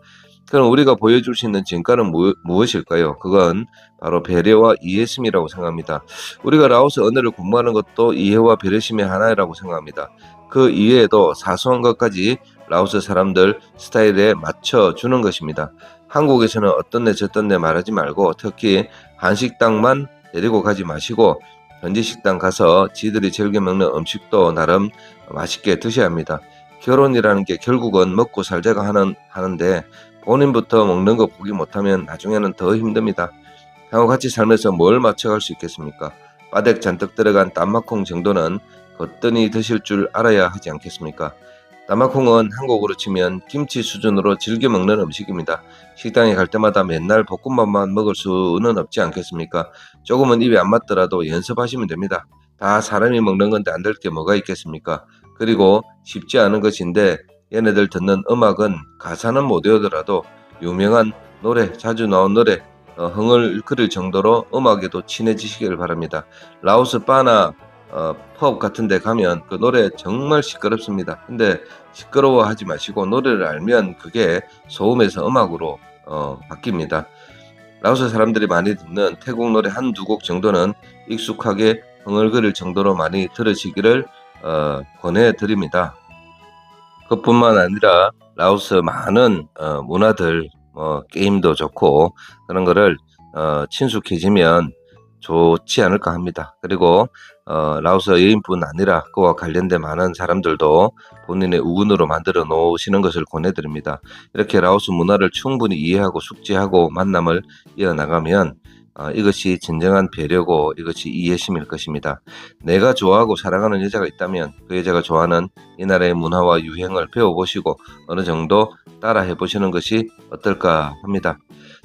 그럼 우리가 보여줄 수 있는 진가는 무엇일까요? 그건 바로 배려와 이해심이라고 생각합니다. 우리가 라오스 언어를 공부하는 것도 이해와 배려심의 하나라고 생각합니다. 그 이외에도 사소한 것까지 라오스 사람들 스타일에 맞춰주는 것입니다. 한국에서는 어떤 데 저떤 데 말하지 말고 특히 한식당만 데리고 가지 마시고 현지 식당 가서 지들이 즐겨 먹는 음식도 나름 맛있게 드셔야 합니다. 결혼이라는 게 결국은 먹고 살자가 하는데 본인부터 먹는 거 포기 못하면 나중에는 더 힘듭니다. 형과 같이 살면서 뭘 맞춰갈 수 있겠습니까? 바닥 잔뜩 들어간 땀마콩 정도는 거뜬히 드실 줄 알아야 하지 않겠습니까? 땀마콩은 한국으로 치면 김치 수준으로 즐겨 먹는 음식입니다. 식당에 갈 때마다 맨날 볶음밥만 먹을 수는 없지 않겠습니까? 조금은 입에 안 맞더라도 연습하시면 됩니다. 다 사람이 먹는 건데 안 될 게 뭐가 있겠습니까? 그리고 쉽지 않은 것인데 얘네들 듣는 음악은 가사는 못 외우더라도 유명한 노래, 자주 나온 노래 흥을 그릴 정도로 음악에도 친해지시길 바랍니다. 라오스 바나 펍 같은 데 가면 그 노래 정말 시끄럽습니다. 근데 시끄러워하지 마시고 노래를 알면 그게 소음에서 음악으로 바뀝니다. 라오스 사람들이 많이 듣는 태국 노래 한두 곡 정도는 익숙하게 흥얼거릴 정도로 많이 들으시기를 권해드립니다. 그뿐만 아니라 라오스 많은 문화들, 게임도 좋고 그런 거를 친숙해지면 좋지 않을까 합니다. 그리고 라오스 여인뿐 아니라 그와 관련된 많은 사람들도 본인의 우군으로 만들어 놓으시는 것을 권해드립니다. 이렇게 라오스 문화를 충분히 이해하고 숙지하고 만남을 이어나가면 이것이 진정한 배려고 이것이 이해심일 것입니다. 내가 좋아하고 사랑하는 여자가 있다면 그 여자가 좋아하는 이 나라의 문화와 유행을 배워보시고 어느 정도 따라해 보시는 것이 어떨까 합니다.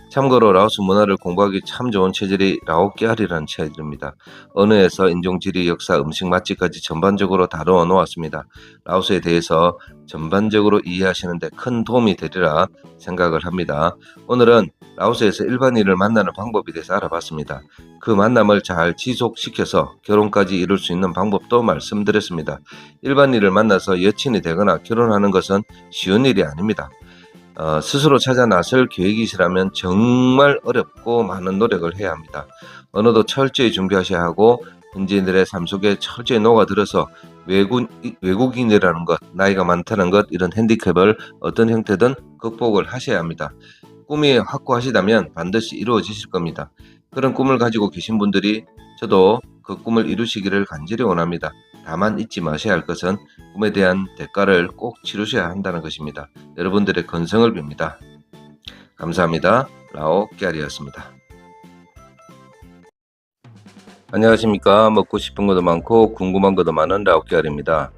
참고로 라오스 문화를 공부하기 참 좋은 체질이 라오끼알이라는 체질입니다. 언어에서 인종지리, 역사, 음식, 맛집까지 전반적으로 다루어 놓았습니다. 라오스에 대해서 전반적으로 이해하시는 데 큰 도움이 되리라 생각을 합니다. 오늘은 라오스에서 일반인을 만나는 방법에 대해서 알아봤습니다. 그 만남을 잘 지속시켜서 결혼까지 이룰 수 있는 방법도 말씀드렸습니다. 일반인을 만나서 여친이 되거나 결혼하는 것은 쉬운 일이 아닙니다. 스스로 찾아 나설 계획이시라면 정말 어렵고 많은 노력을 해야 합니다. 언어도 철저히 준비하셔야 하고 현지인들의 삶 속에 철저히 녹아들어서 외국인이라는 것, 나이가 많다는 것, 이런 핸디캡을 어떤 형태든 극복을 하셔야 합니다. 꿈이 확고하시다면 반드시 이루어지실 겁니다. 그런 꿈을 가지고 계신 분들이 저도 그 꿈을 이루시기를 간절히 원합니다. 다만 잊지 마셔야 할 것은 꿈에 대한 대가를 꼭 치르셔야 한다는 것입니다. 여러분들의 건성을 빕니다. 감사합니다. 라오 깨알이었습니다. 안녕하십니까. 먹고 싶은 것도 많고 궁금한 것도 많은 라오 깨알입니다.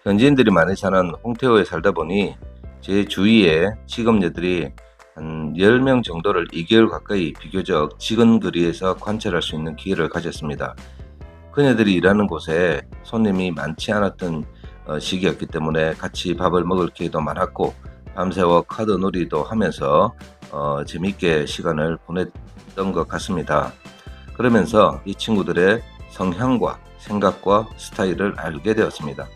현지인들이 많이 사는 홍태호에 살다 보니 제 주위에 직업녀들이 한 10명 정도를 2개월 가까이 비교적 지근 거리에서 관찰할 수 있는 기회를 가졌습니다. 그녀들이 일하는 곳에 손님이 많지 않았던 시기였기 때문에 같이 밥을 먹을 기회도 많았고 밤새워 카드 놀이도 하면서 재밌게 시간을 보냈던 것 같습니다. 그러면서 이 친구들의 성향과 생각과 스타일을 알게 되었습니다.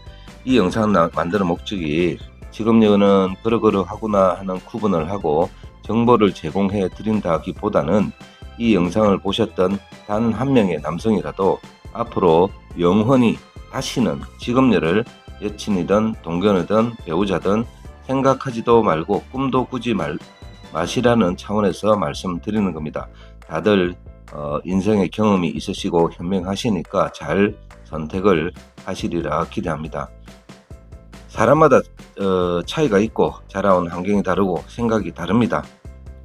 이 영상을 만드는 목적이 직업여는 그러그러하구나 하는 구분을 하고 정보를 제공해 드린다기보다는 이 영상을 보셨던 단 한 명의 남성이라도 앞으로 영원히 다시는 직업여를 여친이든 동견이든 배우자든 생각하지도 말고 꿈도 꾸지 마시라는 차원에서 말씀드리는 겁니다. 다들 인생의 경험이 있으시고 현명하시니까 잘 선택을 하시리라 기대합니다. 사람마다 차이가 있고 자라온 환경이 다르고 생각이 다릅니다.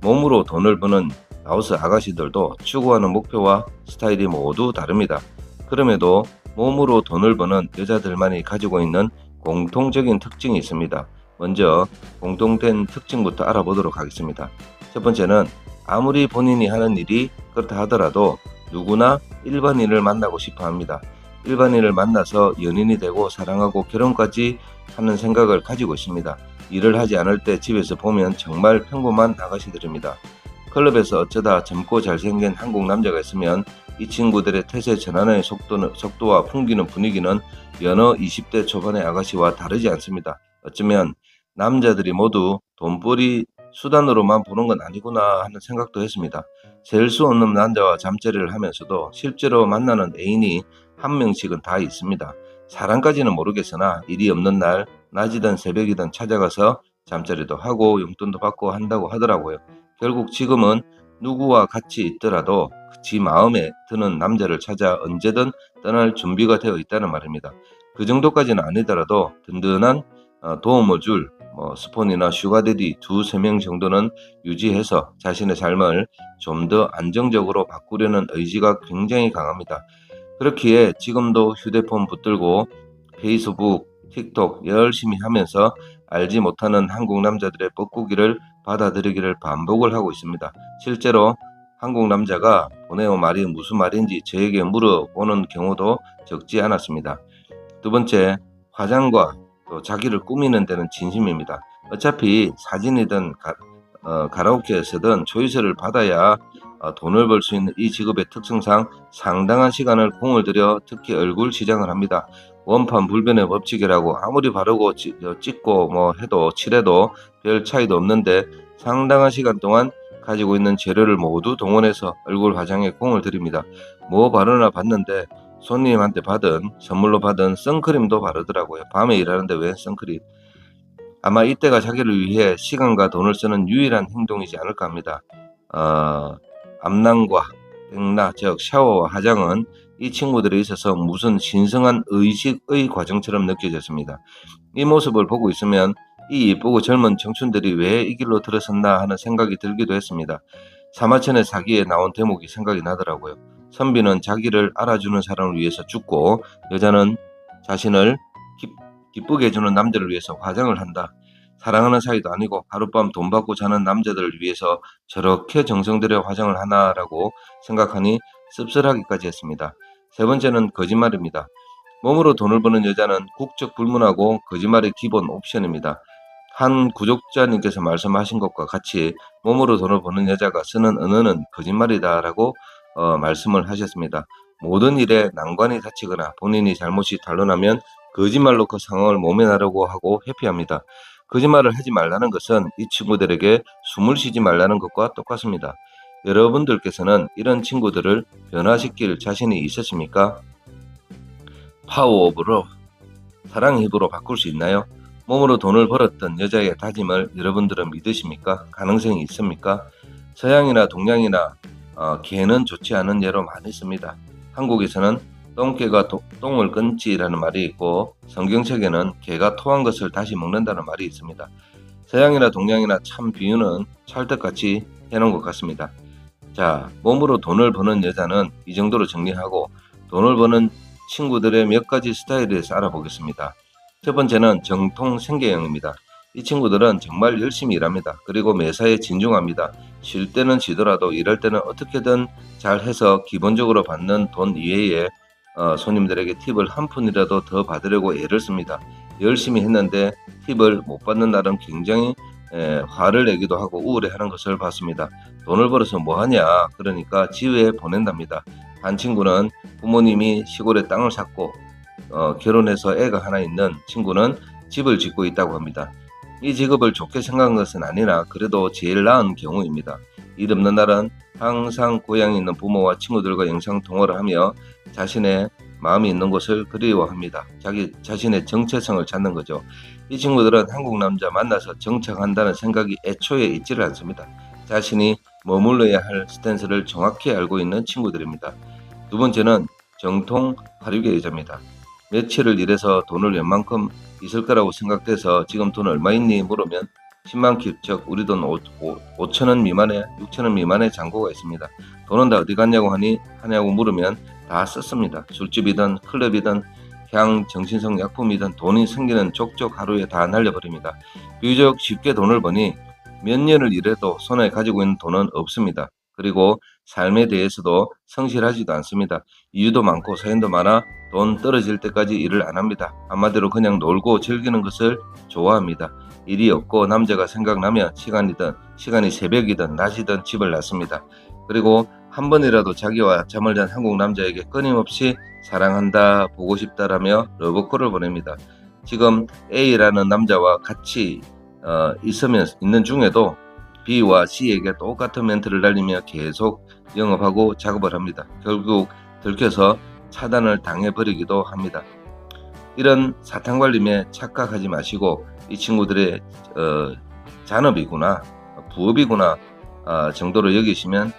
몸으로 돈을 버는 라오스 아가씨들도 추구하는 목표와 스타일이 모두 다릅니다. 그럼에도 몸으로 돈을 버는 여자들만이 가지고 있는 공통적인 특징이 있습니다. 먼저 공통된 특징부터 알아보도록 하겠습니다. 첫 번째는 아무리 본인이 하는 일이 그렇다 하더라도 누구나 일반인을 만나고 싶어 합니다. 일반인을 만나서 연인이 되고 사랑하고 결혼까지 하는 생각을 가지고 있습니다. 일을 하지 않을 때 집에서 보면 정말 평범한 아가씨들입니다. 클럽에서 어쩌다 젊고 잘생긴 한국 남자가 있으면 이 친구들의 태세 전환의 속도와 풍기는 분위기는 여느 20대 초반의 아가씨와 다르지 않습니다. 어쩌면 남자들이 모두 돈벌이 수단으로만 보는 건 아니구나 하는 생각도 했습니다. 셀 수 없는 남자와 잠자리를 하면서도 실제로 만나는 애인이 한 명씩은 다 있습니다. 사람까지는 모르겠으나 일이 없는 날 낮이든 새벽이든 찾아가서 잠자리도 하고 용돈도 받고 한다고 하더라고요. 결국 지금은 누구와 같이 있더라도 지 마음에 드는 남자를 찾아 언제든 떠날 준비가 되어 있다는 말입니다. 그 정도까지는 아니더라도 든든한 도움을 줄 스폰이나 슈가데디 2~3명 정도는 유지해서 자신의 삶을 좀 더 안정적으로 바꾸려는 의지가 굉장히 강합니다. 그렇기에 지금도 휴대폰 붙들고 페이스북, 틱톡 열심히 하면서 알지 못하는 한국 남자들의 뻐꾸기를 받아들이기를 반복을 하고 있습니다. 실제로 한국 남자가 보내온 말이 무슨 말인지 저에게 물어보는 경우도 적지 않았습니다. 두 번째, 화장과 또 자기를 꾸미는 데는 진심입니다. 어차피 사진이든 가라오케에서든 조회수를 받아야 돈을 벌 수 있는 이 직업의 특성상 상당한 시간을 공을 들여 특히 얼굴 시장을 합니다. 원판 불변의 법칙이라고 아무리 바르고 찍고 뭐 해도 칠해도 별 차이도 없는데 상당한 시간 동안 가지고 있는 재료를 모두 동원해서 얼굴 화장에 공을 들입니다. 뭐 바르나 봤는데 손님한테 선물로 받은 선크림도 바르더라고요. 밤에 일하는데 왜 선크림? 아마 이때가 자기를 위해 시간과 돈을 쓰는 유일한 행동이지 않을까 합니다. 어, 암낭과 백라, 즉 샤워와 화장은 이 친구들에 있어서 무슨 신성한 의식의 과정처럼 느껴졌습니다. 이 모습을 보고 있으면 이 이쁘고 젊은 청춘들이 왜 이 길로 들어섰나 하는 생각이 들기도 했습니다. 사마천의 사기에 나온 대목이 생각이 나더라고요. 선비는 자기를 알아주는 사람을 위해서 죽고 여자는 자신을 기쁘게 해주는 남자를 위해서 화장을 한다. 사랑하는 사이도 아니고 하룻밤 돈 받고 자는 남자들을 위해서 저렇게 정성 들여 화장을 하나라고 생각하니 씁쓸하기까지 했습니다. 세 번째는 거짓말입니다. 몸으로 돈을 버는 여자는 국적 불문하고 거짓말의 기본 옵션입니다. 한 구독자님께서 말씀하신 것과 같이 몸으로 돈을 버는 여자가 쓰는 언어는 거짓말이다라고 말씀을 하셨습니다. 모든 일에 난관이 닥치거나 본인이 잘못이 탄로나면 거짓말로 그 상황을 모면하려고 하고 회피합니다. 거짓말을 하지 말라는 것은 이 친구들에게 숨을 쉬지 말라는 것과 똑같습니다. 여러분들께서는 이런 친구들을 변화시킬 자신이 있으십니까? 파워업으로 사랑의 힘으로 바꿀 수 있나요? 몸으로 돈을 벌었던 여자의 다짐을 여러분들은 믿으십니까? 가능성이 있습니까? 서양이나 동양이나 개는 좋지 않은 예로 많이 씁니다. 한국에서는 똥개가 똥을 끊지라는 말이 있고 성경책에는 개가 토한 것을 다시 먹는다는 말이 있습니다. 서양이나 동양이나 참 비유는 찰떡같이 해놓은 것 같습니다. 자, 몸으로 돈을 버는 여자는 이 정도로 정리하고 돈을 버는 친구들의 몇 가지 스타일에 대해서 알아보겠습니다. 첫 번째는 정통 생계형입니다. 이 친구들은 정말 열심히 일합니다. 그리고 매사에 진중합니다. 쉴 때는 쉬더라도 일할 때는 어떻게든 잘 해서 기본적으로 받는 돈 이외에 손님들에게 팁을 한 푼이라도 더 받으려고 애를 씁니다. 열심히 했는데 팁을 못 받는 날은 굉장히 화를 내기도 하고 우울해하는 것을 봤습니다. 돈을 벌어서 뭐하냐, 그러니까 지회에 보낸답니다. 한 친구는 부모님이 시골에 땅을 샀고 결혼해서 애가 하나 있는 친구는 집을 짓고 있다고 합니다. 이 직업을 좋게 생각한 것은 아니나 그래도 제일 나은 경우입니다. 일 없는 날은 항상 고향에 있는 부모와 친구들과 영상통화를 하며 자신의 마음이 있는 곳을 그리워합니다. 자신의 정체성을 찾는 거죠. 이 친구들은 한국 남자 만나서 정착한다는 생각이 애초에 있지를 않습니다. 자신이 머물러야 할 스탠스를 정확히 알고 있는 친구들입니다. 두 번째는 정통 화류계 여자입니다. 며칠을 일해서 돈을 웬만큼 있을 거라고 생각돼서 지금 돈 얼마 있니 물으면 10만 킵, 즉 우리 돈 5천원 미만에 6천원 미만의 잔고가 있습니다. 돈은 다 어디 갔냐고 하냐고 물으면 다 썼습니다. 술집이든 클럽이든 향, 정신성 약품이든 돈이 생기는 족족 하루에 다 날려버립니다. 비교적 쉽게 돈을 버니 몇 년을 일해도 손에 가지고 있는 돈은 없습니다. 그리고 삶에 대해서도 성실하지도 않습니다. 이유도 많고 사연도 많아 돈 떨어질 때까지 일을 안 합니다. 한마디로 그냥 놀고 즐기는 것을 좋아합니다. 일이 없고 남자가 생각나면 시간이 새벽이든 낮이든 집을 났습니다. 그리고 한 번이라도 자기와 잠을 잔 한국 남자에게 끊임없이 사랑한다, 보고 싶다라며 러브콜을 보냅니다. 지금 A라는 남자와 같이 있는 중에도 B와 C에게 똑같은 멘트를 날리며 계속 영업하고 작업을 합니다. 결국 들켜서 차단을 당해버리기도 합니다. 이런 사탕발림에 착각하지 마시고 이 친구들의 잔업이구나, 부업이구나 정도로 여기시면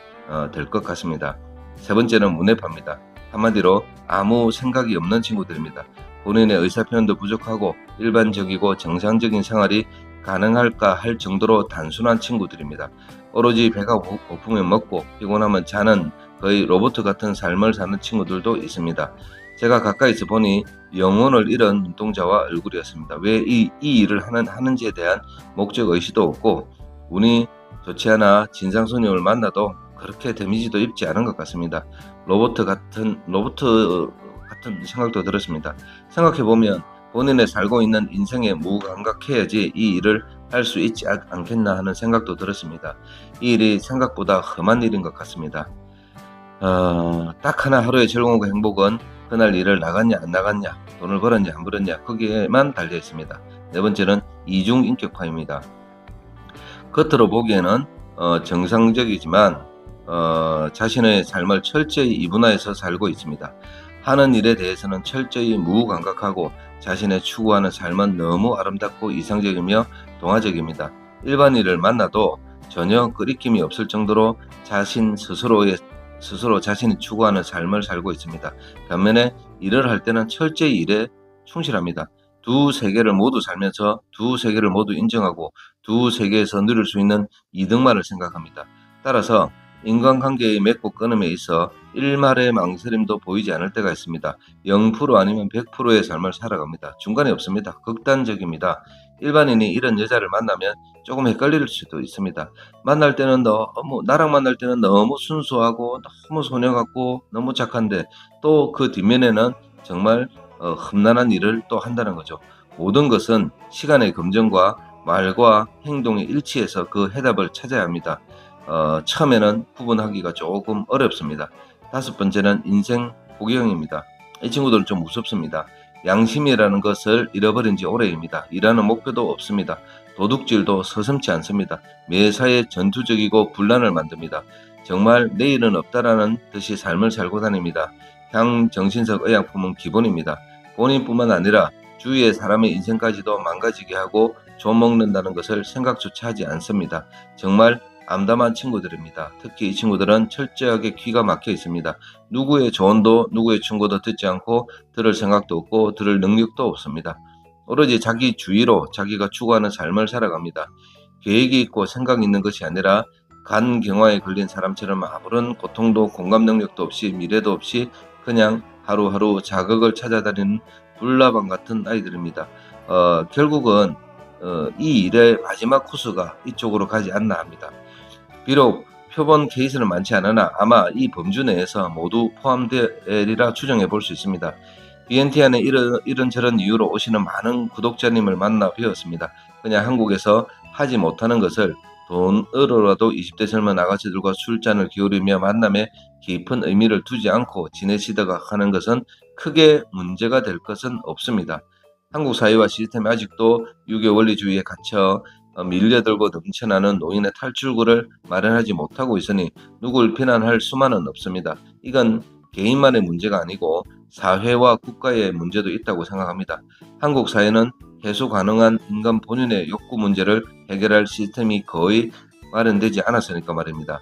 될 것 같습니다. 세 번째는 문해파입니다. 한마디로 아무 생각이 없는 친구들입니다. 본인의 의사표현도 부족하고 일반적이고 정상적인 생활이 가능할까 할 정도로 단순한 친구들입니다. 오로지 배가 고프면 먹고 피곤하면 자는 거의 로봇 같은 삶을 사는 친구들도 있습니다. 제가 가까이서 보니 영혼을 잃은 눈동자와 얼굴이었습니다. 왜 이 일을 하는지에 대한 목적의식도 없고 운이 좋지 않아 진상손님을 만나도 그렇게 데미지도 입지 않은 것 같습니다. 로봇 같은 생각도 들었습니다. 생각해보면 본인의 살고 있는 인생에 무감각해야지 이 일을 할 수 있지 않겠나 하는 생각도 들었습니다. 이 일이 생각보다 험한 일인 것 같습니다. 딱 하나 하루의 즐거움과 행복은 그날 일을 나갔냐 안 나갔냐, 돈을 벌었냐 안 벌었냐 거기에만 달려 있습니다. 네 번째는 이중인격파입니다. 겉으로 보기에는 정상적이지만 자신의 삶을 철저히 이분화해서 살고 있습니다. 하는 일에 대해서는 철저히 무감각하고 자신의 추구하는 삶은 너무 아름답고 이상적이며 동화적입니다. 일반인을 만나도 전혀 끄리낌이 없을 정도로 스스로 자신이 추구하는 삶을 살고 있습니다. 반면에 일을 할 때는 철저히 일에 충실합니다. 두 세계를 모두 살면서 두 세계를 모두 인정하고 두 세계에서 누릴 수 있는 이득만을 생각합니다. 따라서 인간관계의 맺고 끊음에 있어 일말의 망설임도 보이지 않을 때가 있습니다. 0% 아니면 100%의 삶을 살아갑니다. 중간이 없습니다. 극단적입니다. 일반인이 이런 여자를 만나면 조금 헷갈릴 수도 있습니다. 나랑 만날 때는 너무 순수하고 너무 소녀 같고 너무 착한데 또 그 뒷면에는 정말 험난한 일을 또 한다는 거죠. 모든 것은 시간의 검증과 말과 행동의 일치해서 그 해답을 찾아야 합니다. 처음에는 구분하기가 조금 어렵습니다. 다섯 번째는 인생 포기형입니다. 이 친구들은 좀 무섭습니다. 양심이라는 것을 잃어버린 지 오래입니다. 일하는 목표도 없습니다. 도둑질도 서슴지 않습니다. 매사에 전투적이고 분란을 만듭니다. 정말 내일은 없다라는 듯이 삶을 살고 다닙니다. 향정신석 의약품은 기본입니다. 본인뿐만 아니라 주위의 사람의 인생까지도 망가지게 하고 좀먹는다는 것을 생각조차 하지 않습니다. 정말 암담한 친구들입니다. 특히 이 친구들은 철저하게 귀가 막혀 있습니다. 누구의 조언도 누구의 충고도 듣지 않고 들을 생각도 없고 들을 능력도 없습니다. 오로지 자기 주의로 자기가 추구하는 삶을 살아갑니다. 계획이 있고 생각이 있는 것이 아니라 간경화에 걸린 사람처럼 아무런 고통도 공감 능력도 없이 미래도 없이 그냥 하루하루 자극을 찾아다니는 불나방 같은 아이들입니다. 결국은 이 일의 마지막 코스가 이쪽으로 가지 않나 합니다. 비록 표본 케이스는 많지 않으나 아마 이 범주 내에서 모두 포함되리라 추정해 볼 수 있습니다. BNT 안에 이런저런 이유로 오시는 많은 구독자님을 만나 뵈었습니다. 그냥 한국에서 하지 못하는 것을 돈으로라도 20대 젊은 아가씨들과 술잔을 기울이며 만남에 깊은 의미를 두지 않고 지내시다가 하는 것은 크게 문제가 될 것은 없습니다. 한국 사회와 시스템이 아직도 유교 원리주의에 갇혀 밀려들고 넘쳐나는 노인의 탈출구를 마련하지 못하고 있으니 누굴 비난할 수만은 없습니다. 이건 개인만의 문제가 아니고 사회와 국가의 문제도 있다고 생각합니다. 한국 사회는 해소 가능한 인간 본연의 욕구 문제를 해결할 시스템이 거의 마련되지 않았으니까 말입니다.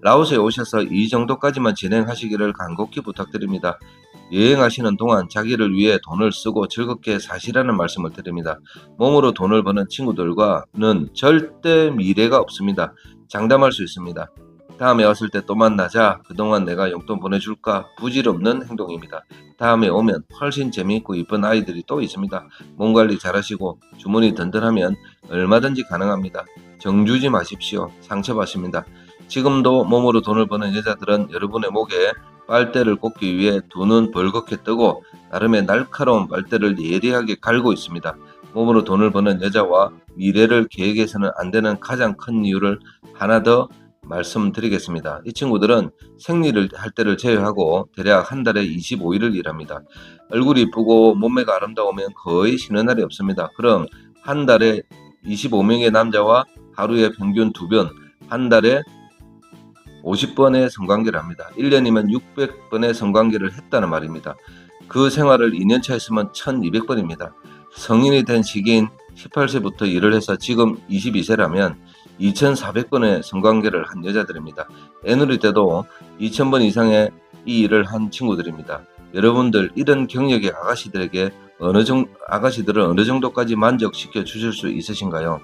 라오스에 오셔서 이 정도까지만 진행하시기를 간곡히 부탁드립니다. 여행하시는 동안 자기를 위해 돈을 쓰고 즐겁게 사시라는 말씀을 드립니다. 몸으로 돈을 버는 친구들과는 절대 미래가 없습니다. 장담할 수 있습니다. 다음에 왔을 때 또 만나자. 그동안 내가 용돈 보내줄까? 부질없는 행동입니다. 다음에 오면 훨씬 재미있고 이쁜 아이들이 또 있습니다. 몸 관리 잘하시고 주머니 든든하면 얼마든지 가능합니다. 정주지 마십시오. 상처받습니다. 지금도 몸으로 돈을 버는 여자들은 여러분의 목에 빨대를 꽂기 위해 두 눈 벌겋게 뜨고 나름의 날카로운 빨대를 예리하게 갈고 있습니다. 몸으로 돈을 버는 여자와 미래를 계획해서는 안 되는 가장 큰 이유를 하나 더 말씀드리겠습니다. 이 친구들은 생리를 할 때를 제외하고 대략 한 달에 25일을 일합니다. 얼굴이 이쁘고 몸매가 아름다우면 거의 쉬는 날이 없습니다. 그럼 한 달에 25명의 남자와 하루에 평균 2번, 한 달에 50번의 성관계를 합니다. 1년이면 600번의 성관계를 했다는 말입니다. 그 생활을 2년차 했으면 1200번입니다. 성인이 된 시기인 18세부터 일을 해서 지금 22세라면 2400번의 성관계를 한 여자들입니다. 애누리 때도 2000번 이상의 이 일을 한 친구들입니다. 여러분들 이런 경력의 아가씨들을 어느 정도까지 만족시켜 주실 수 있으신가요?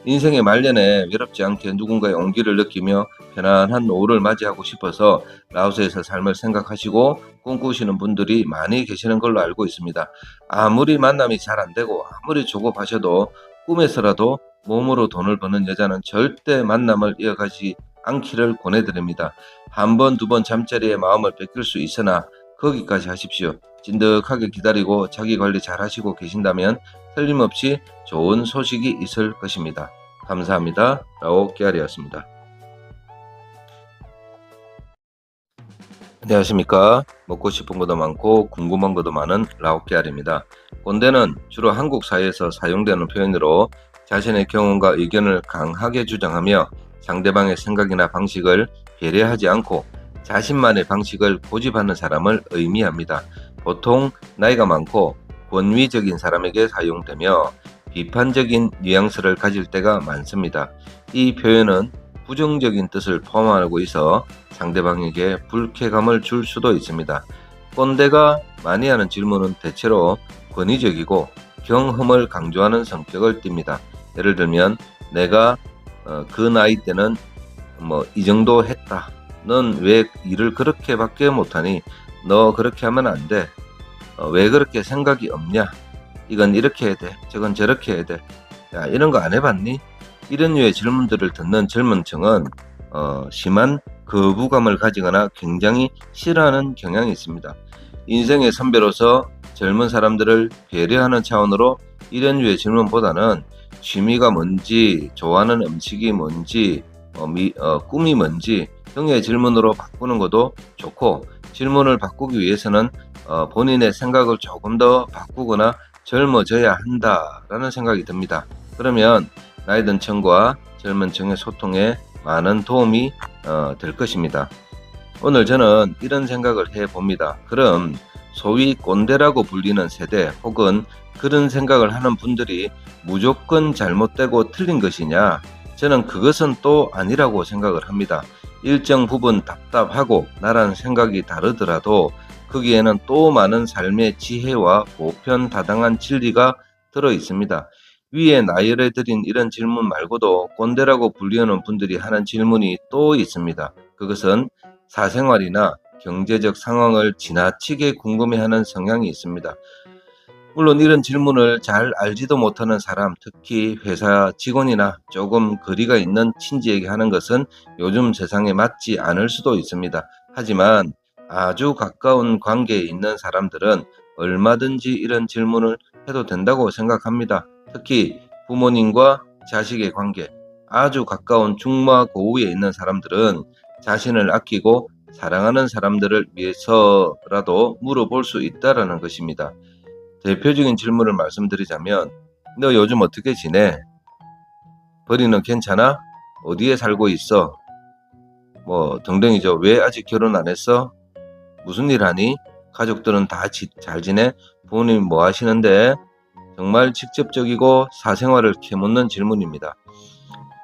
인생의 말년에 외롭지 않게 누군가의 온기를 느끼며 편안한 노후를 맞이하고 싶어서 라오스에서 삶을 생각하시고 꿈꾸시는 분들이 많이 계시는 걸로 알고 있습니다. 아무리 만남이 잘 안되고 아무리 조급하셔도 꿈에서라도 몸으로 돈을 버는 여자는 절대 만남을 이어가지 않기를 권해드립니다. 한 번, 두 번 잠자리에 마음을 뺏길 수 있으나 거기까지 하십시오. 진득하게 기다리고 자기 관리 잘 하시고 계신다면 틀림없이 좋은 소식이 있을 것입니다. 감사합니다. 라오 깨알이었습니다. 안녕하십니까. 먹고 싶은 것도 많고 궁금한 것도 많은 라오 깨알입니다. 꼰대는 주로 한국 사회에서 사용되는 표현으로 자신의 경험과 의견을 강하게 주장하며 상대방의 생각이나 방식을 배려하지 않고 자신만의 방식을 고집하는 사람을 의미합니다. 보통 나이가 많고 권위적인 사람에게 사용되며 비판적인 뉘앙스를 가질 때가 많습니다. 이 표현은 부정적인 뜻을 포함하고 있어 상대방에게 불쾌감을 줄 수도 있습니다. 꼰대가 많이 하는 질문은 대체로 권위적이고 경험을 강조하는 성격을 띱니다. 예를 들면 내가 그 나이 때는 이 정도 했다. 넌 왜 일을 그렇게밖에 못하니? 너 그렇게 하면 안 돼. 왜 그렇게 생각이 없냐? 이건 이렇게 해야 돼. 저건 저렇게 해야 돼. 야, 이런 거 안 해봤니? 이런 류의 질문들을 듣는 젊은 층은 심한 거부감을 가지거나 굉장히 싫어하는 경향이 있습니다. 인생의 선배로서 젊은 사람들을 배려하는 차원으로 이런 류의 질문보다는 취미가 뭔지, 좋아하는 음식이 뭔지, 꿈이 뭔지 등의 질문으로 바꾸는 것도 좋고, 질문을 바꾸기 위해서는 본인의 생각을 조금 더 바꾸거나 젊어져야 한다라는 생각이 듭니다. 그러면 나이 든 층과 젊은 층의 소통에 많은 도움이 될 것입니다. 오늘 저는 이런 생각을 해봅니다. 그럼 소위 꼰대라고 불리는 세대 혹은 그런 생각을 하는 분들이 무조건 잘못되고 틀린 것이냐? 저는 그것은 또 아니라고 생각을 합니다. 일정 부분 답답하고 나란 생각이 다르더라도 거기에는 또 많은 삶의 지혜와 보편다당한 진리가 들어 있습니다. 위에 나열해드린 이런 질문 말고도 꼰대라고 불리는 분들이 하는 질문이 또 있습니다. 그것은 사생활이나 경제적 상황을 지나치게 궁금해하는 성향이 있습니다. 물론 이런 질문을 잘 알지도 못하는 사람, 특히 회사 직원이나 조금 거리가 있는 친지에게 하는 것은 요즘 세상에 맞지 않을 수도 있습니다. 하지만 아주 가까운 관계에 있는 사람들은 얼마든지 이런 질문을 해도 된다고 생각합니다. 특히 부모님과 자식의 관계, 아주 가까운 중마고우에 있는 사람들은 자신을 아끼고 사랑하는 사람들을 위해서라도 물어볼 수 있다는 것입니다. 대표적인 질문을 말씀드리자면, 너 요즘 어떻게 지내? 벌이는 괜찮아? 어디에 살고 있어? 등등이죠. 왜 아직 결혼 안 했어? 무슨 일 하니? 가족들은 다 잘 지내? 부모님 뭐 하시는데? 정말 직접적이고 사생활을 캐묻는 질문입니다.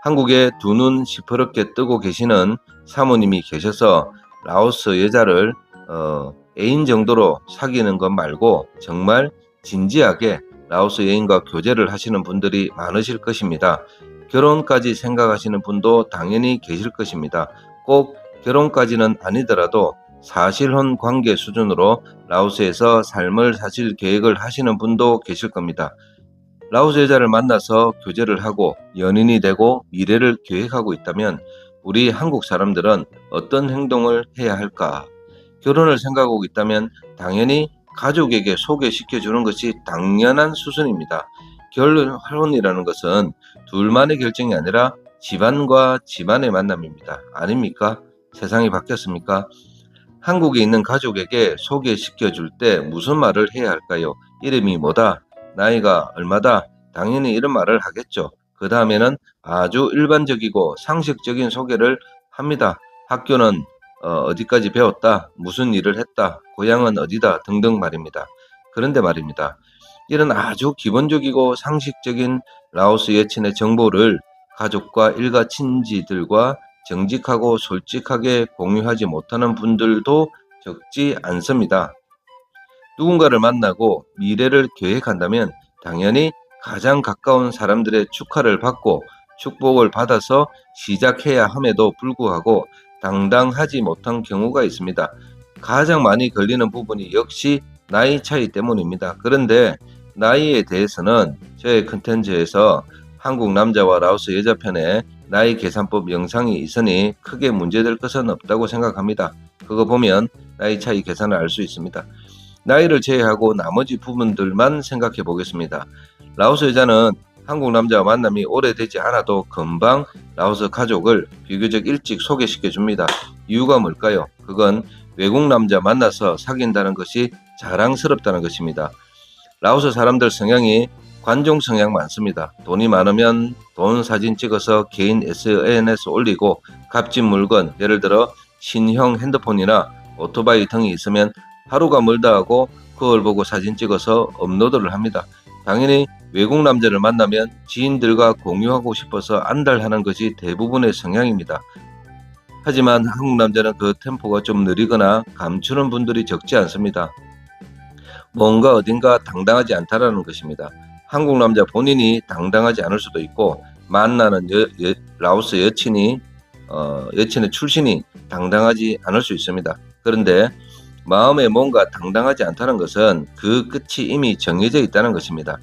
한국에 두 눈 시퍼렇게 뜨고 계시는 사모님이 계셔서 라오스 여자를 애인 정도로 사귀는 것 말고 정말 진지하게 라오스 여인과 교제를 하시는 분들이 많으실 것입니다. 결혼까지 생각하시는 분도 당연히 계실 것입니다. 꼭 결혼까지는 아니더라도 사실혼 관계 수준으로 라오스에서 삶을 사실 계획을 하시는 분도 계실 겁니다. 라오스 여자를 만나서 교제를 하고 연인이 되고 미래를 계획하고 있다면 우리 한국 사람들은 어떤 행동을 해야 할까? 결혼을 생각하고 있다면 당연히 가족에게 소개시켜 주는 것이 당연한 수순입니다. 결혼이라는 것은 둘만의 결정이 아니라 집안과 집안의 만남입니다. 아닙니까? 세상이 바뀌었습니까? 한국에 있는 가족에게 소개시켜 줄 때 무슨 말을 해야 할까요? 이름이 뭐다? 나이가 얼마다? 당연히 이런 말을 하겠죠. 그 다음에는 아주 일반적이고 상식적인 소개를 합니다. 학교는 어디까지 배웠다, 무슨 일을 했다, 고향은 어디다 등등 말입니다. 그런데 말입니다. 이런 아주 기본적이고 상식적인 라오스 여친의 정보를 가족과 일가 친지들과 정직하고 솔직하게 공유하지 못하는 분들도 적지 않습니다. 누군가를 만나고 미래를 계획한다면 당연히 가장 가까운 사람들의 축하를 받고 축복을 받아서 시작해야 함에도 불구하고 당당하지 못한 경우가 있습니다. 가장 많이 걸리는 부분이 역시 나이 차이 때문입니다. 그런데 나이에 대해서는 저의 컨텐츠에서 한국 남자와 라오스 여자 편에 나이 계산법 영상이 있으니 크게 문제될 것은 없다고 생각합니다. 그거 보면 나이 차이 계산을 알 수 있습니다. 나이를 제외하고 나머지 부분들만 생각해 보겠습니다. 라오스 여자는 한국 남자와 만남이 오래되지 않아도 금방 라오스 가족을 비교적 일찍 소개시켜 줍니다. 이유가 뭘까요? 그건 외국 남자 만나서 사귄다는 것이 자랑스럽다는 것입니다. 라오스 사람들 성향이 관종 성향 많습니다. 돈이 많으면 돈 사진 찍어서 개인 SNS 올리고 값진 물건, 예를 들어 신형 핸드폰이나 오토바이 등이 있으면 하루가 멀다 하고 그걸 보고 사진 찍어서 업로드를 합니다. 당연히 외국 남자를 만나면 지인들과 공유하고 싶어서 안달하는 것이 대부분의 성향입니다. 하지만 한국 남자는 그 템포가 좀 느리거나 감추는 분들이 적지 않습니다. 뭔가 어딘가 당당하지 않다라는 것입니다. 한국 남자 본인이 당당하지 않을 수도 있고 만나는 라오스 여친의 출신이 당당하지 않을 수 있습니다. 그런데 마음에 뭔가 당당하지 않다는 것은 그 끝이 이미 정해져 있다는 것입니다.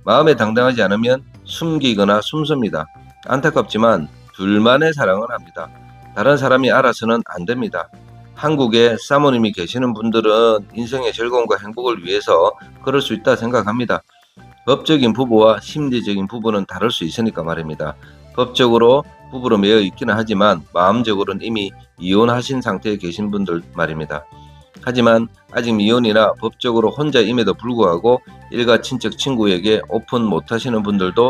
마음에 당당하지 않으면 숨기거나 숨습니다. 안타깝지만 둘만의 사랑을 합니다. 다른 사람이 알아서는 안 됩니다. 한국에 사모님이 계시는 분들은 인생의 즐거움과 행복을 위해서 그럴 수 있다 생각합니다. 법적인 부부와 심리적인 부부는 다를 수 있으니까 말입니다. 법적으로 부부로 매여 있기는 하지만 마음적으로는 이미 이혼하신 상태에 계신 분들 말입니다. 하지만 아직 미혼이나 법적으로 혼자임에도 불구하고 일가 친척 친구에게 오픈 못하시는 분들은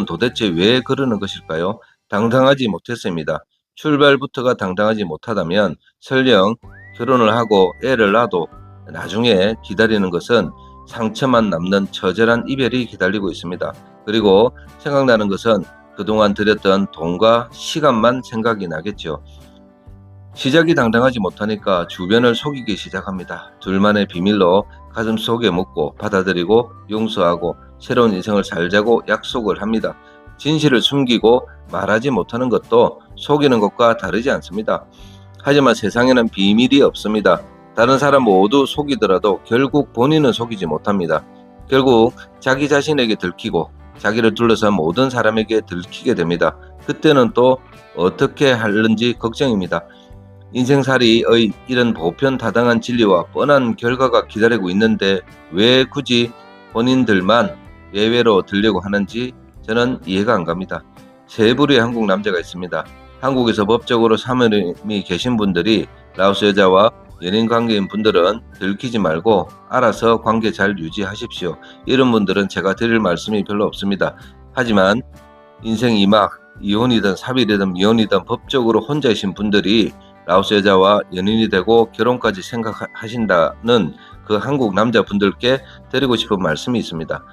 도대체 왜 그러는 것일까요? 당당하지 못했습니다. 출발부터가 당당하지 못하다면 설령 결혼을 하고 애를 낳아도 나중에 기다리는 것은 상처만 남는 처절한 이별이 기다리고 있습니다. 그리고 생각나는 것은 그동안 들였던 돈과 시간만 생각이 나겠죠. 시작이 당당하지 못하니까 주변을 속이기 시작합니다. 둘만의 비밀로 가슴속에 묻고 받아들이고 용서하고 새로운 인생을 살자고 약속을 합니다. 진실을 숨기고 말하지 못하는 것도 속이는 것과 다르지 않습니다. 하지만 세상에는 비밀이 없습니다. 다른 사람 모두 속이더라도 결국 본인은 속이지 못합니다. 결국 자기 자신에게 들키고 자기를 둘러싼 모든 사람에게 들키게 됩니다. 그때는 또 어떻게 하는지 걱정입니다. 인생살이의 이런 보편다당한 진리와 뻔한 결과가 기다리고 있는데 왜 굳이 본인들만 예외로 들려고 하는지 저는 이해가 안 갑니다. 세 부류의 한국 남자가 있습니다. 한국에서 법적으로 사모님이 계신 분들이 라오스 여자와 연인 관계인 분들은 들키지 말고 알아서 관계 잘 유지하십시오. 이런 분들은 제가 드릴 말씀이 별로 없습니다. 하지만 인생 이막 이혼이든 사별이든 미혼이든 법적으로 혼자이신 분들이 라오스 여자와 연인이 되고 결혼까지 생각하신다는 그 한국 남자분들께 드리고 싶은 말씀이 있습니다.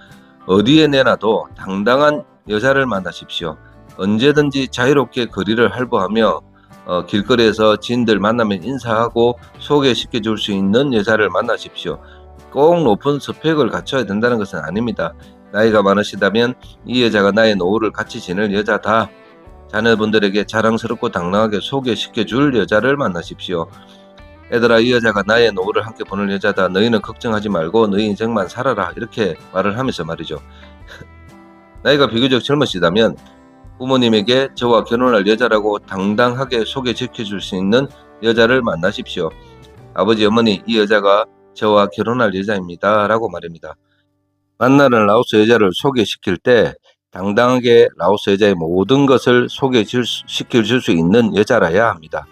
어디에 내놔도 당당한 여자를 만나십시오. 언제든지 자유롭게 거리를 활보하며 길거리에서 지인들 만나면 인사하고 소개시켜 줄 수 있는 여자를 만나십시오. 꼭 높은 스펙을 갖춰야 된다는 것은 아닙니다. 나이가 많으시다면 이 여자가 나의 노후를 같이 지낼 여자다. 자녀분들에게 자랑스럽고 당당하게 소개시켜 줄 여자를 만나십시오. 얘들아, 이 여자가 나의 노후를 함께 보낼 여자다. 너희는 걱정하지 말고 너희 인생만 살아라. 이렇게 말을 하면서 말이죠. 나이가 비교적 젊으시다면 부모님에게 저와 결혼할 여자라고 당당하게 소개시켜 줄 수 있는 여자를 만나십시오. 아버지, 어머니, 이 여자가 저와 결혼할 여자입니다. 라고 말입니다. 만나는 라오스 여자를 소개시킬 때 당당하게 라오스 여자의 모든 것을 소개시켜 줄 수 있는 여자라야 합니다.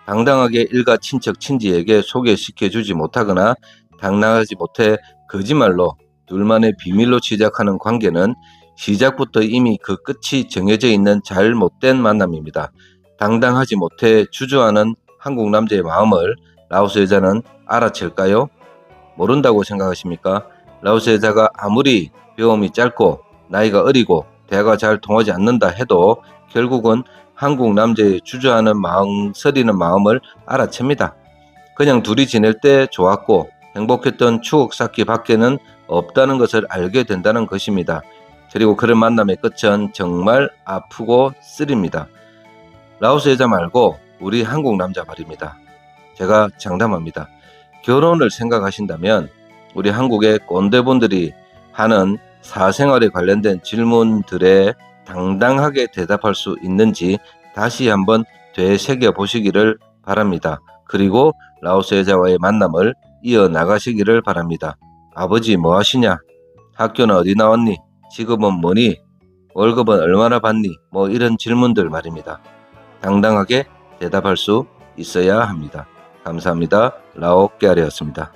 당당하게 일가 친척 친지에게 소개시켜 주지 못하거나 당당하지 못해 거짓말로 둘만의 비밀로 시작하는 관계는 시작부터 이미 그 끝이 정해져 있는 잘못된 만남입니다. 당당하지 못해 주저하는 한국 남자의 마음을 라오스 여자는 알아챌까요? 모른다고 생각하십니까? 라오스 여자가 아무리 배움이 짧고 나이가 어리고 대화가 잘 통하지 않는다 해도 결국은 한국 남자의 주저하는 망설이는 마음을 알아챕니다. 그냥 둘이 지낼 때 좋았고 행복했던 추억 쌓기 밖에는 없다는 것을 알게 된다는 것입니다. 그리고 그런 만남의 끝은 정말 아프고 쓰립니다. 라오스 여자 말고 우리 한국 남자 말입니다. 제가 장담합니다. 결혼을 생각하신다면 우리 한국의 꼰대분들이 하는 사생활에 관련된 질문들에 당당하게 대답할 수 있는지 다시 한번 되새겨 보시기를 바랍니다. 그리고 라오스 여자와의 만남을 이어나가시기를 바랍니다. 아버지 뭐 하시냐? 학교는 어디 나왔니? 직업은 뭐니? 월급은 얼마나 받니? 뭐 이런 질문들 말입니다. 당당하게 대답할 수 있어야 합니다. 감사합니다. 라오깨알이었습니다.